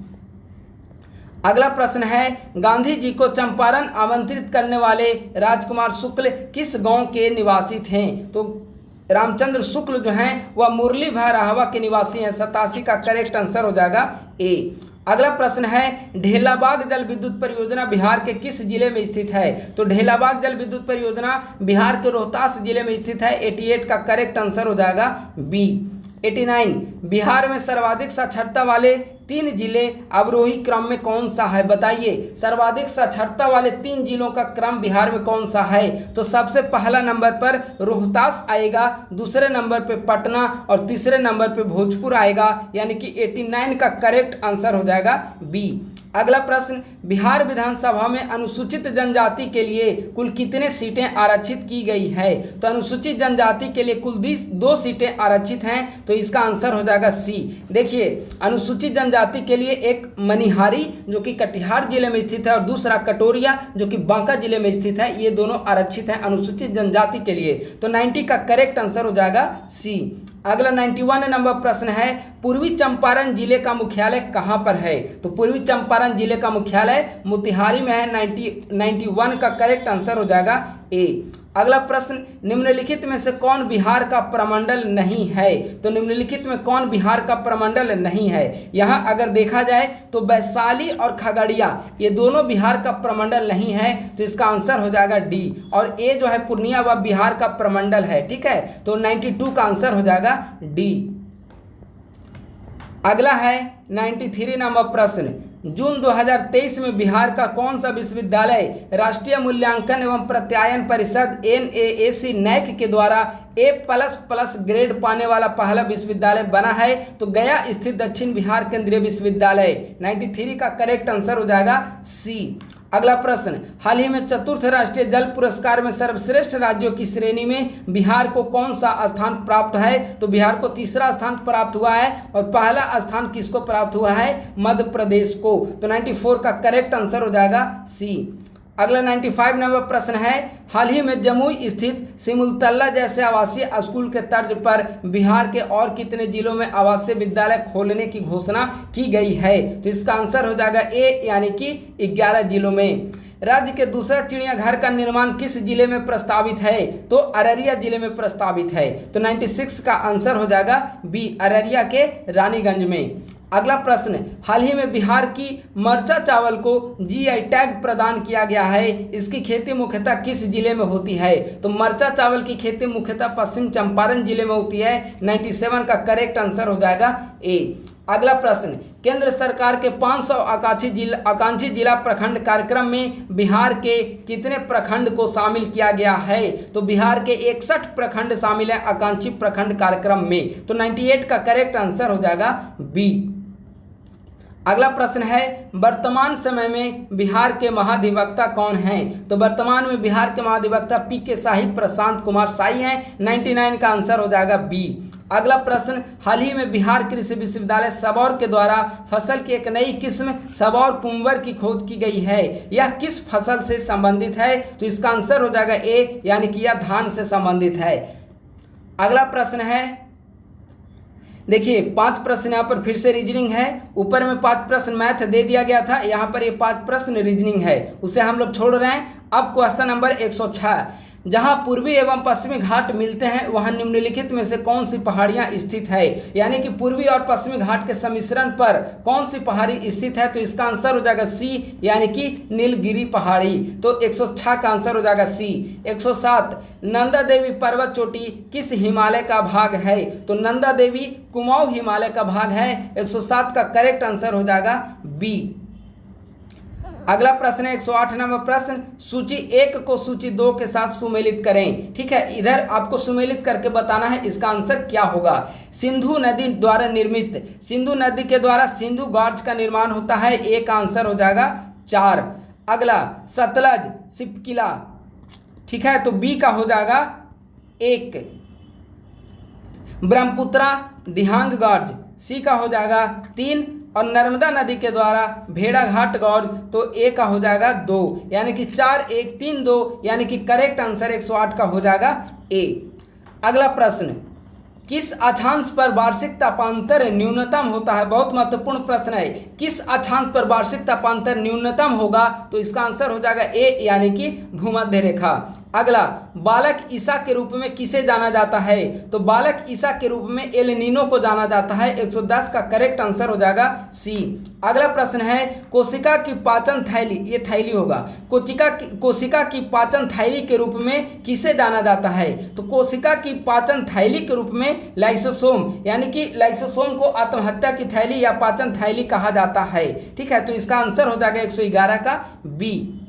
अगला प्रश्न है गांधी जी को चंपारण आमंत्रित करने वाले राजकुमार शुक्ल किस गांव के निवासी थे? तो रामचंद्र शुक्ल जो हैं वह मुरली भैरहवा के निवासी हैं। 87 का करेक्ट आंसर हो जाएगा ए। अगला प्रश्न है ढेलाबाग जल विद्युत परियोजना बिहार के किस जिले में स्थित है? तो ढेलाबाग जल विद्युत परियोजना बिहार के रोहतास जिले में स्थित है। 88 का करेक्ट आंसर हो जाएगा बी। 89 बिहार में सर्वाधिक साक्षरता वाले 3 जिले अवरोही क्रम में कौन सा है? बताइए सर्वाधिक साक्षरता वाले 3 जिलों का क्रम बिहार में कौन सा है? तो सबसे पहला नंबर पर रोहतास आएगा, दूसरे नंबर पे पटना और तीसरे नंबर पे भोजपुर आएगा, यानी कि 89 का करेक्ट आंसर हो जाएगा बी। अगला प्रश्न बिहार विधानसभा में अनुसूचित जनजाति के लिए कुल कितने सीटें आरक्षित की गई है? तो अनुसूचित जनजाति के लिए कुल 2 सीटें आरक्षित हैं। तो इसका आंसर हो जाएगा सी। देखिए अनुसूचित जनजाति के लिए एक मनिहारी जो कि कटिहार जिले में स्थित है और दूसरा कटोरिया जो कि बांका जिले में स्थित है। ये दोनों आरक्षित हैं अनुसूचित जनजाति के लिए। तो 90 का करेक्ट आंसर हो जाएगा सी। अगला 91 नंबर प्रश्न है पूर्वी चंपारण जिले का मुख्यालय कहां पर है? तो पूर्वी चंपारण जिले का मुख्यालय मोतिहारी में है। 91 का करेक्ट आंसर हो जाएगा ए। अगला प्रश्न, निम्नलिखित में से कौन बिहार का प्रमंडल नहीं है? तो निम्नलिखित में कौन बिहार का प्रमंडल नहीं है? यहाँ अगर देखा जाए तो वैशाली और खगड़िया ये दोनों बिहार का प्रमंडल नहीं है, तो इसका आंसर हो जाएगा डी। और ए जो है पूर्णिया वह बिहार का प्रमंडल है, ठीक है, तो 92 का आंसर हो जाएगा डी। अगला है 93 नंबर प्रश्न, जून 2023 में बिहार का कौन सा विश्वविद्यालय राष्ट्रीय मूल्यांकन एवं प्रत्यायन परिषद NAAC NAAC के द्वारा A++ ग्रेड पाने वाला पहला विश्वविद्यालय बना है? तो गया स्थित दक्षिण बिहार केंद्रीय विश्वविद्यालय। 93 का करेक्ट आंसर हो जाएगा सी। अगला प्रश्न, हाल ही में चतुर्थ राष्ट्रीय जल पुरस्कार में सर्वश्रेष्ठ राज्यों की श्रेणी में बिहार को कौन सा स्थान प्राप्त है? तो बिहार को तीसरा स्थान प्राप्त हुआ है और पहला स्थान किसको प्राप्त हुआ है? मध्य प्रदेश को। तो 94 का करेक्ट आंसर हो जाएगा सी। अगला 95 नंबर प्रश्न है, हाल ही में जमुई स्थित सिमुलतल्ला जैसे आवासीय स्कूल के तर्ज पर बिहार के और कितने जिलों में आवासीय विद्यालय खोलने की घोषणा की गई है? तो इसका आंसर हो जाएगा ए, यानी कि 11 जिलों में। राज्य के दूसरा चिड़ियाघर का निर्माण किस जिले में प्रस्तावित है? तो अररिया जिले में प्रस्तावित है। तो 96 का आंसर हो जाएगा बी, अररिया के रानीगंज में। अगला प्रश्न, हाल ही में बिहार की मरचा चावल को GI टैग प्रदान किया गया है, इसकी खेती मुख्यतः किस जिले में होती है? तो मरचा चावल की खेती मुख्यतः पश्चिम चंपारण जिले में होती है। 97 का करेक्ट आंसर हो जाएगा ए। अगला प्रश्न, केंद्र सरकार के 500 आकांक्षी जिला प्रखंड कार्यक्रम में बिहार के कितने प्रखंड को शामिल किया गया है? तो बिहार के 61 प्रखंड शामिल हैं आकांक्षी प्रखंड कार्यक्रम में। तो 98 का करेक्ट आंसर हो जाएगा बी। अगला प्रश्न है, वर्तमान समय में बिहार के महाधिवक्ता कौन हैं? तो वर्तमान में बिहार के महाधिवक्ता PK शाही, प्रशांत कुमार शाही हैं। 99 का आंसर हो जाएगा बी। अगला प्रश्न, हाल ही में बिहार कृषि विश्वविद्यालय सबौर के द्वारा फसल की एक नई किस्म सबौर कुंवर की खोज की गई है, यह किस फसल से संबंधित है? तो इसका आंसर हो जाएगा ए, यानी कि यह धान से संबंधित है। अगला प्रश्न है, देखिए 5 प्रश्न यहाँ पर फिर से रीजनिंग है। ऊपर में 5 प्रश्न मैथ दे दिया गया था, यहाँ पर ये 5 प्रश्न रीजनिंग है, उसे हम लोग छोड़ रहे हैं। अब क्वेश्चन नंबर 106, जहां पूर्वी एवं पश्चिमी घाट मिलते हैं वहां निम्नलिखित में से कौन सी पहाड़ियां स्थित है? यानी कि पूर्वी और पश्चिमी घाट के सम्मिश्रण पर कौन सी पहाड़ी स्थित है? तो इसका आंसर हो जाएगा सी, यानी कि नीलगिरी पहाड़ी। तो 106 का आंसर हो जाएगा सी। 107, नंदा देवी पर्वत चोटी किस हिमालय का भाग है? तो नंदा देवी कुमाऊं हिमालय का भाग है। 107 का करेक्ट आंसर हो जाएगा बी। अगला प्रश्न है 108 नंबर प्रश्न, सूची 1 को सूची 2 के साथ सुमेलित करें। ठीक है, इधर आपको सुमेलित करके बताना है इसका आंसर क्या होगा। सिंधु नदी द्वारा निर्मित, सिंधु नदी के द्वारा सिंधु गॉर्ज का निर्माण होता है, ए का आंसर हो जाएगा 4। अगला सतलज सिपकिला, ठीक है, तो बी का हो जाएगा 1। ब्रह्मपुत्रा दिहांग गॉर्ज, सी का हो जाएगा 3। और नर्मदा नदी के द्वारा भेड़ाघाट गॉर्ज, तो ए का हो जाएगा 2, यानी कि 4 1 3 2, यानी कि करेक्ट आंसर 108 का हो जाएगा ए। अगला प्रश्न, किस अक्षांश पर वार्षिक तापांतर न्यूनतम होता है? बहुत महत्वपूर्ण प्रश्न है। किस अक्षांश पर वार्षिक तापांतर न्यूनतम होगा? तो इसका आंसर हो जाएगा ए, यानी कि भूमध्य रेखा। अगला, बालक ईसा के रूप में किसे जाना जाता है? तो बालक ईसा के रूप में एल नीनो को जाना जाता है। 110 का करेक्ट आंसर हो जाएगा सी। अगला प्रश्न है, कोशिका की पाचन थैली, ये थैली होगा, कोशिका की पाचन थैली के रूप में किसे जाना जाता है? तो कोशिका की पाचन थैली के रूप में लाइसोसोम, यानी कि लाइसोसोम को आत्महत्या की थैली या पाचन थैली कहा जाता है। ठीक है, तो इसका आंसर हो जाएगा 111 का बी।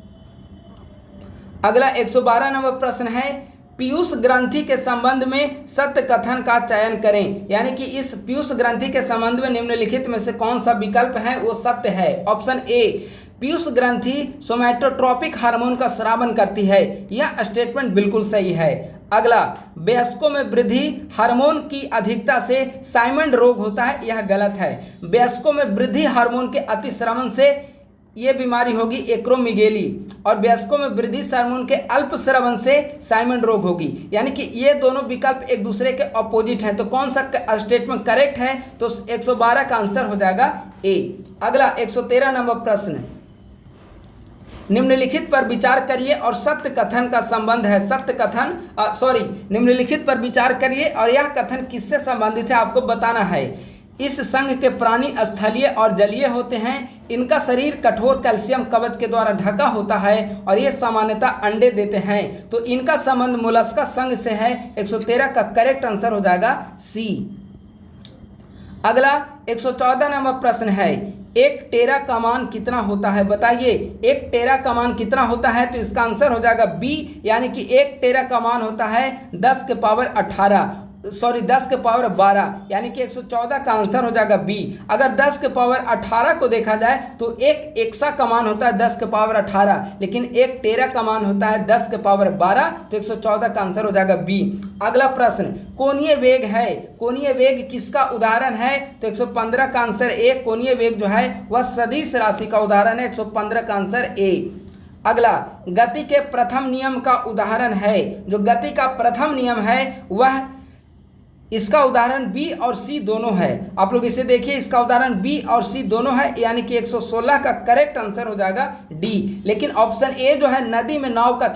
अगला 112 नंबर प्रश्न है, पीयूष ग्रंथि के संबंध में सत्य कथन का चयन करें। यानी कि इस पीयूष ग्रंथि के संबंध में निम्नलिखित में से कौन सा विकल्प है वो सत्य है? ऑप्शन ए, पीयूष ग्रंथि सोमैटोट्रोपिक हार्मोन का स्रावन करती है, यह स्टेटमेंट बिल्कुल सही है। अगला, वयस्कों में वृद्धि हार्मोन की अधिकता से साइमंड रोग होता है, यह गलत है। वयस्कों में वृद्धि हार्मोन के अतिस्रावन से ये बीमारी होगी एक्रोमिगेली, और वयस्कों में वृद्धि हार्मोन के अल्प स्रावन से साइमंड रोग होगी। यानी कि ये दोनों विकल्प एक दूसरे के अपोजिट हैं, तो कौन सा स्टेटमेंट करेक्ट है? तो 112 का आंसर हो जाएगा ए। अगला 113 नंबर प्रश्न, निम्नलिखित पर विचार करिए और सत्य कथन का संबंध है। निम्नलिखित पर विचार करिए और यह कथन किससे संबंधित है आपको बताना है। इस संघ के प्राणी स्थलीय और जलीय होते हैं। इनका शरीर कठोर कैल्शियम कवच के द्वारा ढका होता है और ये सामान्यतः अंडे देते हैं। तो इनका संबंध मोलस्का संघ से है। 113 का करेक्ट आंसर हो जाएगा सी। अगला 114 नंबर प्रश्न है, एक टेरा का मान कितना होता है बताइए। एक टेरा का मान कितना होता है, तो इसका आंसर हो जाएगा बी, यानी कि एक टेरा का मान होता है 10 के पावर 12, यानी कि 114 का आंसर हो जाएगा बी। अगर 10 के पावर 18 को देखा जाए तो एक एक्सा का मान होता है 10 के पावर 18, लेकिन एक टेरा का मान होता है 10 के पावर 12, तो 114 का आंसर हो जाएगा बी। अगला प्रश्न, कोणीय वेग है, कोणीय वेग किसका उदाहरण है, तो 115 का आंसर ए। कोणीय वेग जो है वह सदिश राशि का उदाहरण है। 115 का आंसर ए। अगला, गति के प्रथम नियम का उदाहरण है। जो गति का प्रथम नियम है वह, इसका उदाहरण बी और सी दोनों है। आप लोग इसे देखिए, इसका उदाहरण बी और सी दोनों है, यानी कि 116 का करेक्ट आंसर हो जाएगा डी। लेकिन ऑप्शन ए जो है नदी में नाव का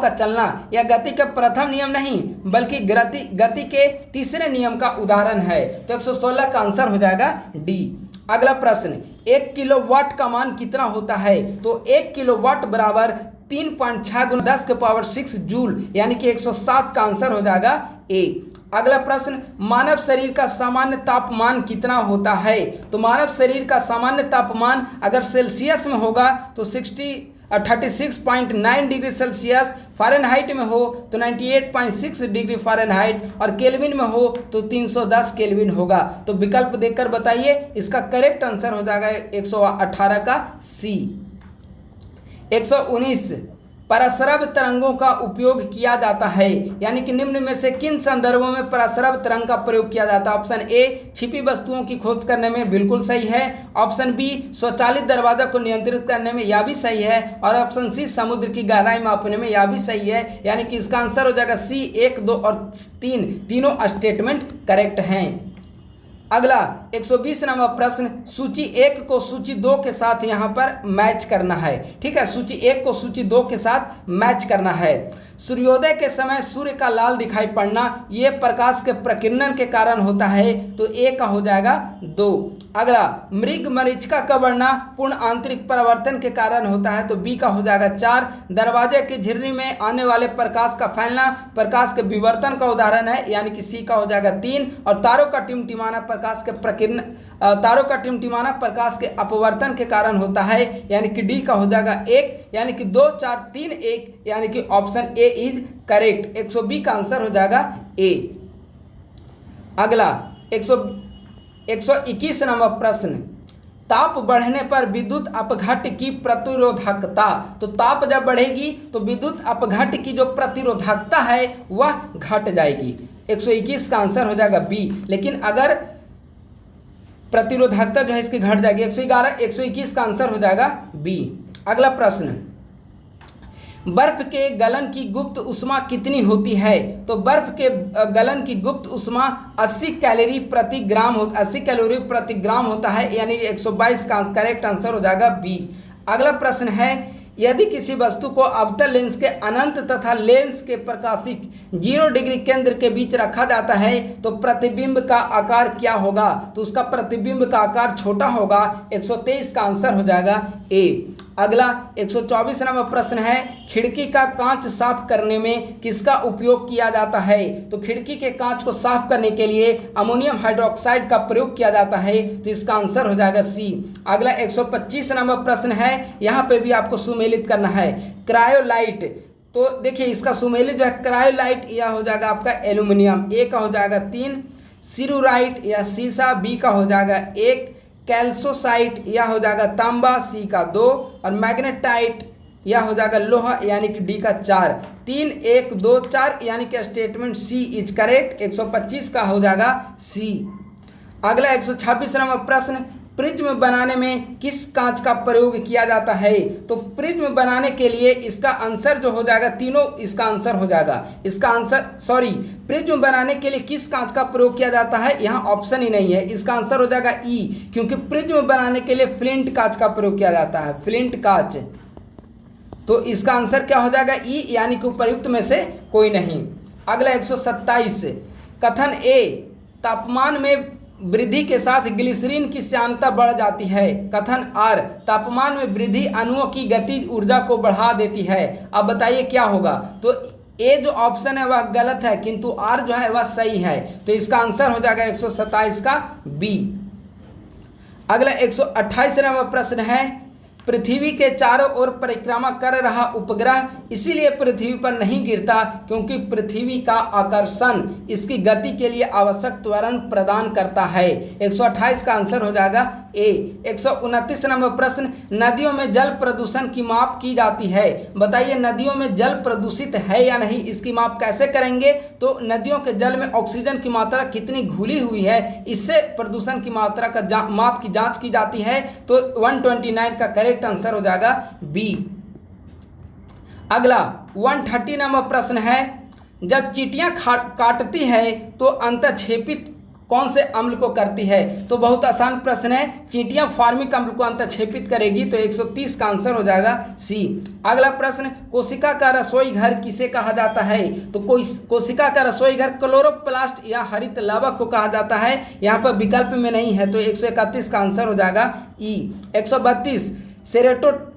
चलना, यह गति का प्रथम नियम नहीं बल्कि गति के तीसरे नियम का उदाहरण है। तो 116 का आंसर हो जाएगा डी। अगला प्रश्न, 1 किलोवाट का मान कितना होता है, तो 1 किलोवाट बराबर 3.6 गुना 10 के पावर 6 जूल, यानी कि 107 का आंसर हो जाएगा ए। अगला प्रश्न, मानव शरीर का सामान्य तापमान कितना होता है, तो मानव शरीर का सामान्य तापमान अगर सेल्सियस में होगा तो 36.9 डिग्री सेल्सियस, फ़ारेनहाइट में हो तो 98.6 डिग्री फ़ारेनहाइट और केल्विन में हो तो 310 केल्विन होगा। तो विकल्प देखकर बताइए, इसका करेक्ट आंसर हो जाएगा 118 का सी। 119, पराश्रव तरंगों का उपयोग किया जाता है, यानी कि निम्न में से किन संदर्भों में पराश्रव तरंग का प्रयोग किया जाता है। ऑप्शन ए, छिपी वस्तुओं की खोज करने में, बिल्कुल सही है। ऑप्शन बी, स्वचालित दरवाजा को नियंत्रित करने में, यह भी सही है। और ऑप्शन सी, समुद्र की गहराई मापने में, यह भी सही है। यानी कि इसका आंसर हो जाएगा सी। 1, 2 और 3 तीनों स्टेटमेंट करेक्ट हैं। अगला 120 नंबर प्रश्न, सूची 1 को सूची 2 के साथ यहाँ पर मैच करना है। ठीक है, सूची 1 को सूची 2 के साथ मैच करना है। सूर्योदय के समय सूर्य का लाल दिखाई पड़ना, ये प्रकाश के प्रकीर्णन के कारण होता है, तो ए का हो जाएगा 2। अगला, मृग मरीचिका का बढ़ना पूर्ण आंतरिक परावर्तन के कारण होता है, तो बी का हो जाएगा 4। दरवाजे की झिर्री में आने वाले प्रकाश का फैलना प्रकाश के विवर्तन का उदाहरण है, यानी कि सी का हो जाएगा 3। और तारों का टिमटिमाना प्रकाश के अपवर्तन के कारण होता है, यानी कि डी का हो जाएगा 1। यानी कि 2, 4, 3, 1, यानी कि ऑप्शन ए इज करेक्ट। 120 का आंसर हो जाएगा ए। अगला 121 नंबर प्रश्न, ताप बढ़ने पर विद्युत अपघट्ट की प्रतिरोधकता, तो ताप जब बढ़ेगी तो विद्युत अपघट्ट की जो प्रतिरोधकता है वह घट जाएगी। 121 का आंसर हो जाएगा बी। लेकिन अगर प्रतिरोधकता जो है इसकी घट जाएगी, 121 का आंसर हो जाएगा बी। अगला प्रश्न, बर्फ के गलन की गुप्त उष्मा कितनी होती है, तो बर्फ के गलन की गुप्त उष्मा 80 कैलोरी प्रति ग्राम होता है, यानी 122 का करेक्ट आंसर हो जाएगा बी। अगला प्रश्न है, यदि किसी वस्तु को अवतल लेंस के अनंत तथा लेंस के प्रकाशिक 0 डिग्री केंद्र के बीच रखा जाता है तो प्रतिबिंब का आकार क्या होगा, तो उसका प्रतिबिंब का आकार छोटा होगा। 123 का आंसर हो जाएगा ए। अगला 124 नंबर प्रश्न है, खिड़की का कांच साफ करने में किसका उपयोग किया जाता है, तो खिड़की के कांच को साफ करने के लिए अमोनियम हाइड्रोक्साइड का प्रयोग किया जाता है, तो इसका आंसर हो जाएगा सी। अगला 125 नंबर प्रश्न है, यहाँ पे भी आपको सुमेलित करना है। क्रायोलाइट, तो देखिए इसका सुमेलित जो है क्रायोलाइट, यह हो जाएगा आपका एल्यूमिनियम, ए का हो जाएगा 3। सिरुराइट या सीसा, बी का हो जाएगा 1। कैल्सोसाइट, यह हो जाएगा तांबा, सी का 2। और मैग्नेटाइट, यह हो जाएगा लोहा, यानी कि डी का 4। 3, 1, 2, 4, यानी कि स्टेटमेंट सी इज करेक्ट। 125 का हो जाएगा सी। अगला 126 नंबर प्रश्न, प्रिज्म बनाने में किस कांच का प्रयोग किया जाता है, तो प्रिज्म बनाने के लिए इसका आंसर जो हो जाएगा, तीनों इसका आंसर हो जाएगा। प्रिज्म बनाने के लिए किस कांच का प्रयोग किया जाता है, यहाँ ऑप्शन ही नहीं है, इसका आंसर हो जाएगा ई, क्योंकि प्रिज्म बनाने के लिए फ्लिंट कांच का प्रयोग किया जाता है। फ्लिंट कांच। तो इसका आंसर क्या हो जाएगा? ई, यानी कि उपर्युक्त में से कोई नहीं। अगला 127, कथन ए, तापमान में वृद्धि के साथ ग्लिसरीन की श्यानता बढ़ जाती है। कथन आर, तापमान में वृद्धि अणुओं की गति ऊर्जा को बढ़ा देती है। अब बताइए क्या होगा? तो ए जो ऑप्शन है वह गलत है, किंतु आर जो है वह सही है। तो इसका आंसर हो जाएगा 127 का बी। अगला 128वां प्रश्न है, पृथ्वी के चारों ओर परिक्रमा कर रहा उपग्रह इसीलिए पृथ्वी पर नहीं गिरता क्योंकि पृथ्वी का आकर्षण इसकी गति के लिए आवश्यक त्वरण प्रदान करता है। 128 का आंसर हो जाएगा ए। 129 नंबर प्रश्न, नदियों में जल प्रदूषण की माप की जाती है। बताइए नदियों में जल प्रदूषित है या नहीं, इसकी माप कैसे करेंगे? तो नदियों के जल में ऑक्सीजन की मात्रा कितनी घुली हुई है, इससे प्रदूषण की मात्रा का माप की जांच की जाती है। तो 129 का करेक्ट आंसर हो जाएगा बी। अगला 130 नंबर प्रश्न है, जब चींटियां काटती है तो अंतःक्षेपित कौन से अम्ल को करती है? तो बहुत आसान प्रश्न है, चींटियां फार्मिक अम्ल को अंतःक्षेपित करेगी। तो 130 का आंसर हो जाएगा सी। अगला प्रश्न, कोशिका का रसोई घर किसे कहा जाता है? तो कोशिका का रसोई घर क्लोरोप्लास्ट या हरित लवक को कहा जाता है। यहाँ पर विकल्प में नहीं है, तो 131 का आंसर हो जाएगा ई। 132,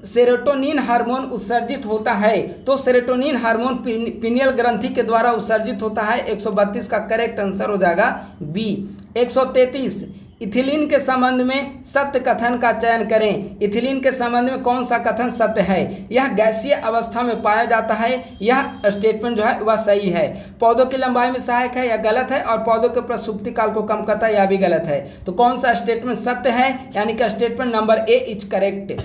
सेरोटोनिन हार्मोन उत्सर्जित होता है। तो सेरोटोनिन हार्मोन पीनियल ग्रंथि के द्वारा उत्सर्जित होता है। 132 का करेक्ट आंसर हो जाएगा बी। 133, इथिलीन के संबंध में सत्य कथन का चयन करें। इथिलीन के संबंध में कौन सा कथन सत्य है? यह गैसीय अवस्था में पाया जाता है। यह स्टेटमेंट जो है वह सही है। पौधों की लंबाई में सहायक है, यह गलत है। और पौधों के प्रसुप्ति काल को कम करता है, यह भी गलत है। तो कौन सा स्टेटमेंट सत्य है? यानी कि statement number A is correct.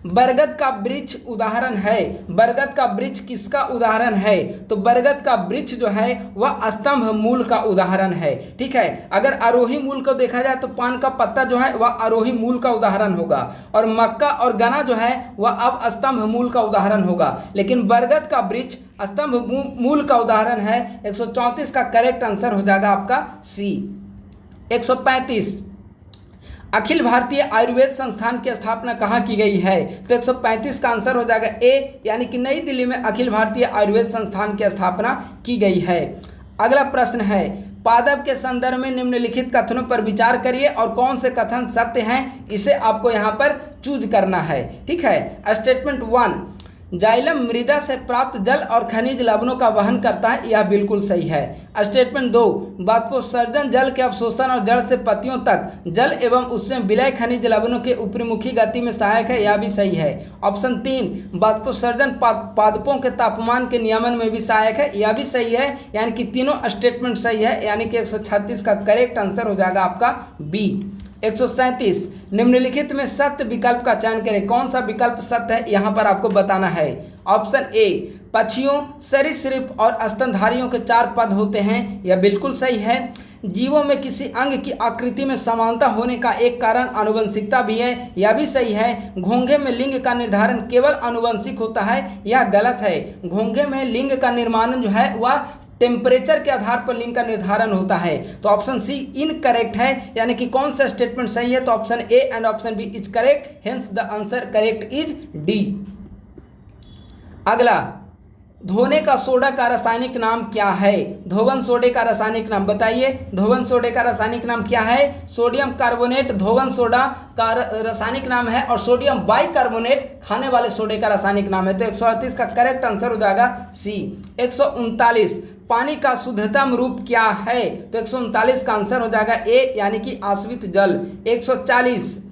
बरगद का वृक्ष उदाहरण है। बरगद का वृक्ष किसका उदाहरण है? तो बरगद का वृक्ष जो है वह स्तंभ मूल का उदाहरण है। ठीक है, अगर आरोही मूल को देखा जाए तो पान का पत्ता जो है वह आरोही मूल का उदाहरण होगा, और मक्का और गन्ना जो है वह अब स्तंभ मूल का उदाहरण होगा। लेकिन बरगद का वृक्ष स्तंभ मूल का उदाहरण है। 134 का करेक्ट आंसर हो जाएगा आपका सी। 135, अखिल भारतीय आयुर्वेद संस्थान की स्थापना कहाँ की गई है? तो 135 का आंसर हो जाएगा ए, यानी कि नई दिल्ली में अखिल भारतीय आयुर्वेद संस्थान की स्थापना की गई है। अगला प्रश्न है, पादप के संदर्भ में निम्नलिखित कथनों पर विचार करिए और कौन से कथन सत्य हैं, इसे आपको यहाँ पर चूज करना है। ठीक है, स्टेटमेंट 1, जाइलम मृदा से प्राप्त जल और खनिज लवणों का वहन करता है, यह बिल्कुल सही है। स्टेटमेंट 2, बाष्पोत्सर्जन जल के अवशोषण और जड़ से पत्तियों तक जल एवं उसमें विलय खनिज लवणों के ऊपरीमुखी गति में सहायक है, यह भी सही है। ऑप्शन 3, बाष्पोत्सर्जन पादपों के तापमान के नियमन में भी सहायक है, यह भी सही है। यानी कि तीनों स्टेटमेंट सही है, यानी कि 136 का करेक्ट आंसर हो जाएगा आपका बी। 137, निम्नलिखित में सत्य विकल्प का चयन करें। कौन सा विकल्प सत्य है, यहाँ पर आपको बताना है। ऑप्शन ए, पक्षियों, सरीसृप और स्तनधारियों के 4 पद होते हैं, यह बिल्कुल सही है। जीवों में किसी अंग की आकृति में समानता होने का एक कारण आनुवंशिकता भी है, यह भी सही है। घोंघे में लिंग का निर्धारण केवल आनुवंशिक होता है, यह गलत है। घोंघे में लिंग का निर्माण जो है वह टेम्परेचर के आधार पर लिंग का निर्धारण होता है। तो ऑप्शन सी इनकरेक्ट है, यानी कि कौन सा स्टेटमेंट सही है? तो option A and option B is correct, hence the answer correct is D. अगला, धोने का सोडा का रासायनिक नाम क्या है? धोवन सोडे का रासायनिक नाम बताइए। धोवन सोडे का रासायनिक नाम क्या है? सोडियम कार्बोनेट धोवन सोडा का रासायनिक नाम है, और सोडियम बाइकार्बोनेट खाने वाले सोडे का रासायनिक नाम है। तो 138 का करेक्ट आंसर हो जाएगा सी। 139, पानी का शुद्धतम रूप क्या है? तो 139 का आंसर हो जाएगा ए, यानी कि आश्रित जल। 140,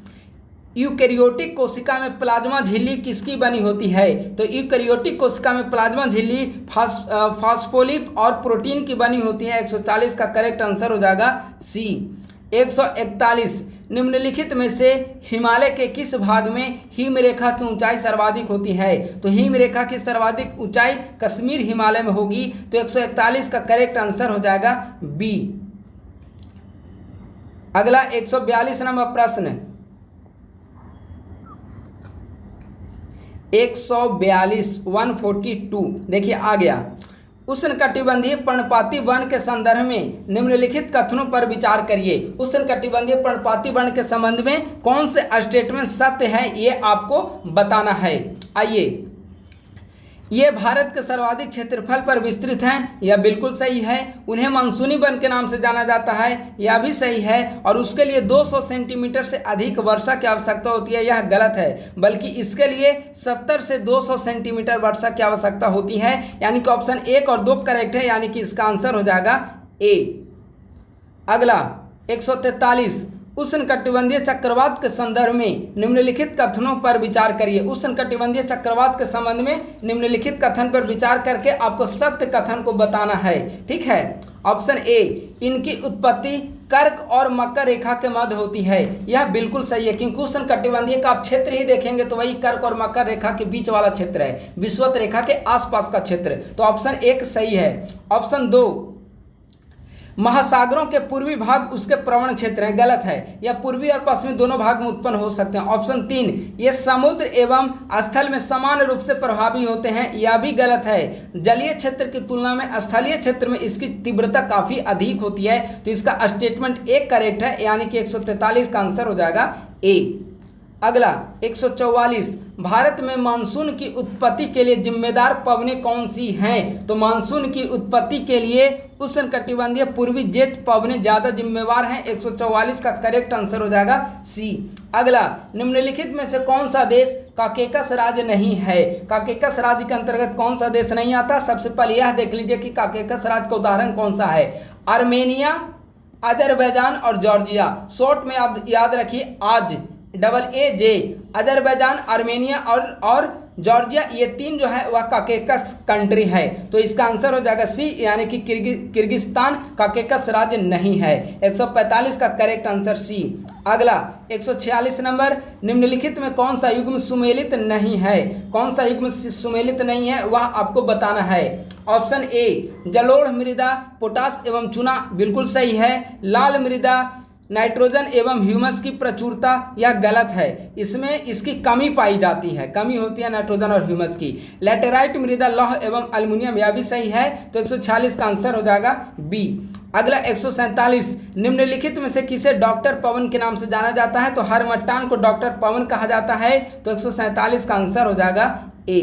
यूकैरियोटिक कोशिका में प्लाज्मा झिल्ली किसकी बनी होती है? तो यूकैरियोटिक कोशिका में प्लाज्मा झिल्ली फास्फोलिपिड और प्रोटीन की बनी होती है। 140 का करेक्ट आंसर हो जाएगा सी। 141, निम्नलिखित में से हिमालय के किस भाग में हिमरेखा की ऊंचाई सर्वाधिक होती है? तो हिमरेखा की सर्वाधिक ऊंचाई कश्मीर हिमालय में होगी। तो 141 का करेक्ट आंसर हो जाएगा बी। अगला 142 नंबर प्रश्न, 142 देखिए आ गया। उष्णकटिबंधीय पर्णपाती वन के संदर्भ में निम्नलिखित कथनों पर विचार करिए। उष्णकटिबंधीय पर्णपाती वन के संबंध में कौन से स्टेटमेंट सत्य है, ये आपको बताना है। आइए, ये भारत के सर्वाधिक क्षेत्रफल पर विस्तृत हैं, यह बिल्कुल सही है। उन्हें मानसूनी वन के नाम से जाना जाता है, यह भी सही है। और उसके लिए 200 सेंटीमीटर से अधिक वर्षा की आवश्यकता होती है, यह गलत है। बल्कि इसके लिए 70 से 200 सेंटीमीटर वर्षा की आवश्यकता होती है, यानी कि ऑप्शन 1 और 2 करेक्ट है, यानी कि इसका आंसर हो जाएगा ए। अगला 143, उष्णकटिबंधीय चक्रवात के संदर्भ में निम्नलिखित कथनों पर विचार करिए। उष्णकटिबंधीय चक्रवात के संबंध में निम्नलिखित कथन पर विचार करके आपको सत्य कथन को बताना है, ठीक है। ऑप्शन ए, इनकी उत्पत्ति कर्क और मकर रेखा के मध्य होती है, यह बिल्कुल सही है, क्योंकि उष्णकटिबंधीय का आप क्षेत्र ही देखेंगे तो वही कर्क और मकर रेखा के बीच वाला क्षेत्र है, विषुवत रेखा के आसपास का क्षेत्र। तो ऑप्शन 1 सही है। ऑप्शन 2, महासागरों के पूर्वी भाग उसके प्रवण क्षेत्र है, गलत है। यह पूर्वी और पश्चिमी दोनों भाग में उत्पन्न हो सकते हैं। ऑप्शन 3, ये समुद्र एवं स्थल में समान रूप से प्रभावी होते हैं, यह भी गलत है। जलीय क्षेत्र की तुलना में स्थलीय क्षेत्र में इसकी तीव्रता काफी अधिक होती है। तो इसका स्टेटमेंट 1 करेक्ट है, यानी कि 143 का आंसर हो जाएगा ए। अगला 144, भारत में मानसून की उत्पत्ति के लिए जिम्मेदार पवनें कौन सी हैं? तो मानसून की उत्पत्ति के लिए उष्णकटिबंधीय पूर्वी जेट पवनें ज़्यादा जिम्मेवार हैं, 144 का करेक्ट आंसर हो जाएगा सी। अगला, निम्नलिखित में से कौन सा देश काकेकस राज्य नहीं है? काकेकस राज्य के अंतर्गत कौन सा देश नहीं आता? सबसे पहले यह देख लीजिए कि काकेकस राज्य का उदाहरण कौन सा है। आर्मेनिया, अजरबैजान और जॉर्जिया। शॉर्ट में आप याद रखिए AJ, अजरबैजान, आर्मेनिया और जॉर्जिया, ये 3 जो है वह काकेकस कंट्री है। तो इसका आंसर हो जाएगा सी, यानी कि किर्गिस्तान काकेकस राज्य नहीं है। 145 का करेक्ट आंसर सी। अगला 146 नंबर, निम्नलिखित में कौन सा युग्म सुमेलित नहीं है? कौन सा युग्म सुमेलित नहीं है वह आपको बताना है। ऑप्शन ए, जलोढ़ मृदा पोटास एवं चूना, बिल्कुल सही है। लाल मृदा नाइट्रोजन एवं ह्यूमस की प्रचुरता, यह गलत है। इसमें इसकी कमी पाई जाती है, कमी होती है नाइट्रोजन और ह्यूमस की। लैटेराइट मृदा लौह एवं एल्युमिनियम, यह भी सही है। तो 146 का आंसर हो जाएगा बी। अगला 147, निम्नलिखित में से किसे डॉक्टर पवन के नाम से जाना जाता है? तो हरमट्टान को डॉक्टर पवन कहा जाता है। तो 147 का आंसर हो जाएगा ए।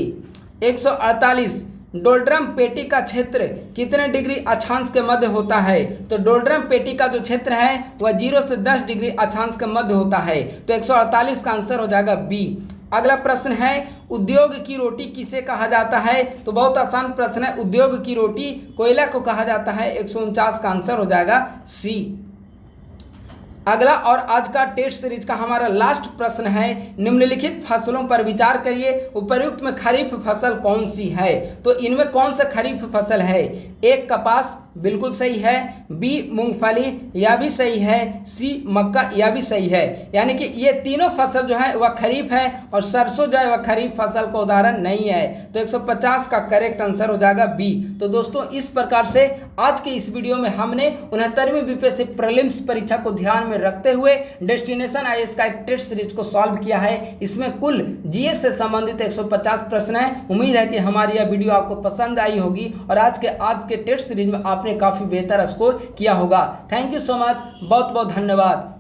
148, डोल्ड्रम पेटी का क्षेत्र कितने डिग्री अक्षांश के मध्य होता है? तो डोल्ड्रम पेटी का जो क्षेत्र है वह 0 से 10 डिग्री अक्षांश के मध्य होता है। तो 148 का आंसर हो जाएगा बी। अगला प्रश्न है, उद्योग की रोटी किसे कहा जाता है? तो बहुत आसान प्रश्न है, उद्योग की रोटी कोयला को कहा जाता है। 149 का आंसर हो जाएगा सी। अगला और आज का टेस्ट सीरीज का हमारा लास्ट प्रश्न है, निम्नलिखित फसलों पर विचार करिए, उपर्युक्त में खरीफ फसल कौन सी है? तो इनमें कौन सा खरीफ फसल है? ए, कपास, बिल्कुल सही है। बी, मूंगफली, यह भी सही है। सी, मक्का, यह भी सही है। यानी कि ये तीनों फसल जो है वह खरीफ है, और सरसों जो है वह खरीफ फसल का उदाहरण नहीं है। तो 150 का करेक्ट आंसर हो जाएगा बी। तो दोस्तों, इस प्रकार से आज के इस वीडियो में हमने 69वीं बीपीएससी प्रीलिम्स परीक्षा को ध्यान में रखते हुए डेस्टिनेशन आईएएस का एक टेस्ट सीरीज को सॉल्व किया है। इसमें कुल जीएस से संबंधित 150 प्रश्न हैं। उम्मीद है कि हमारी यह वीडियो आपको पसंद आई होगी और आज के टेस्ट सीरीज में आपने काफी बेहतर स्कोर किया होगा। थैंक यू सो मच, बहुत बहुत धन्यवाद।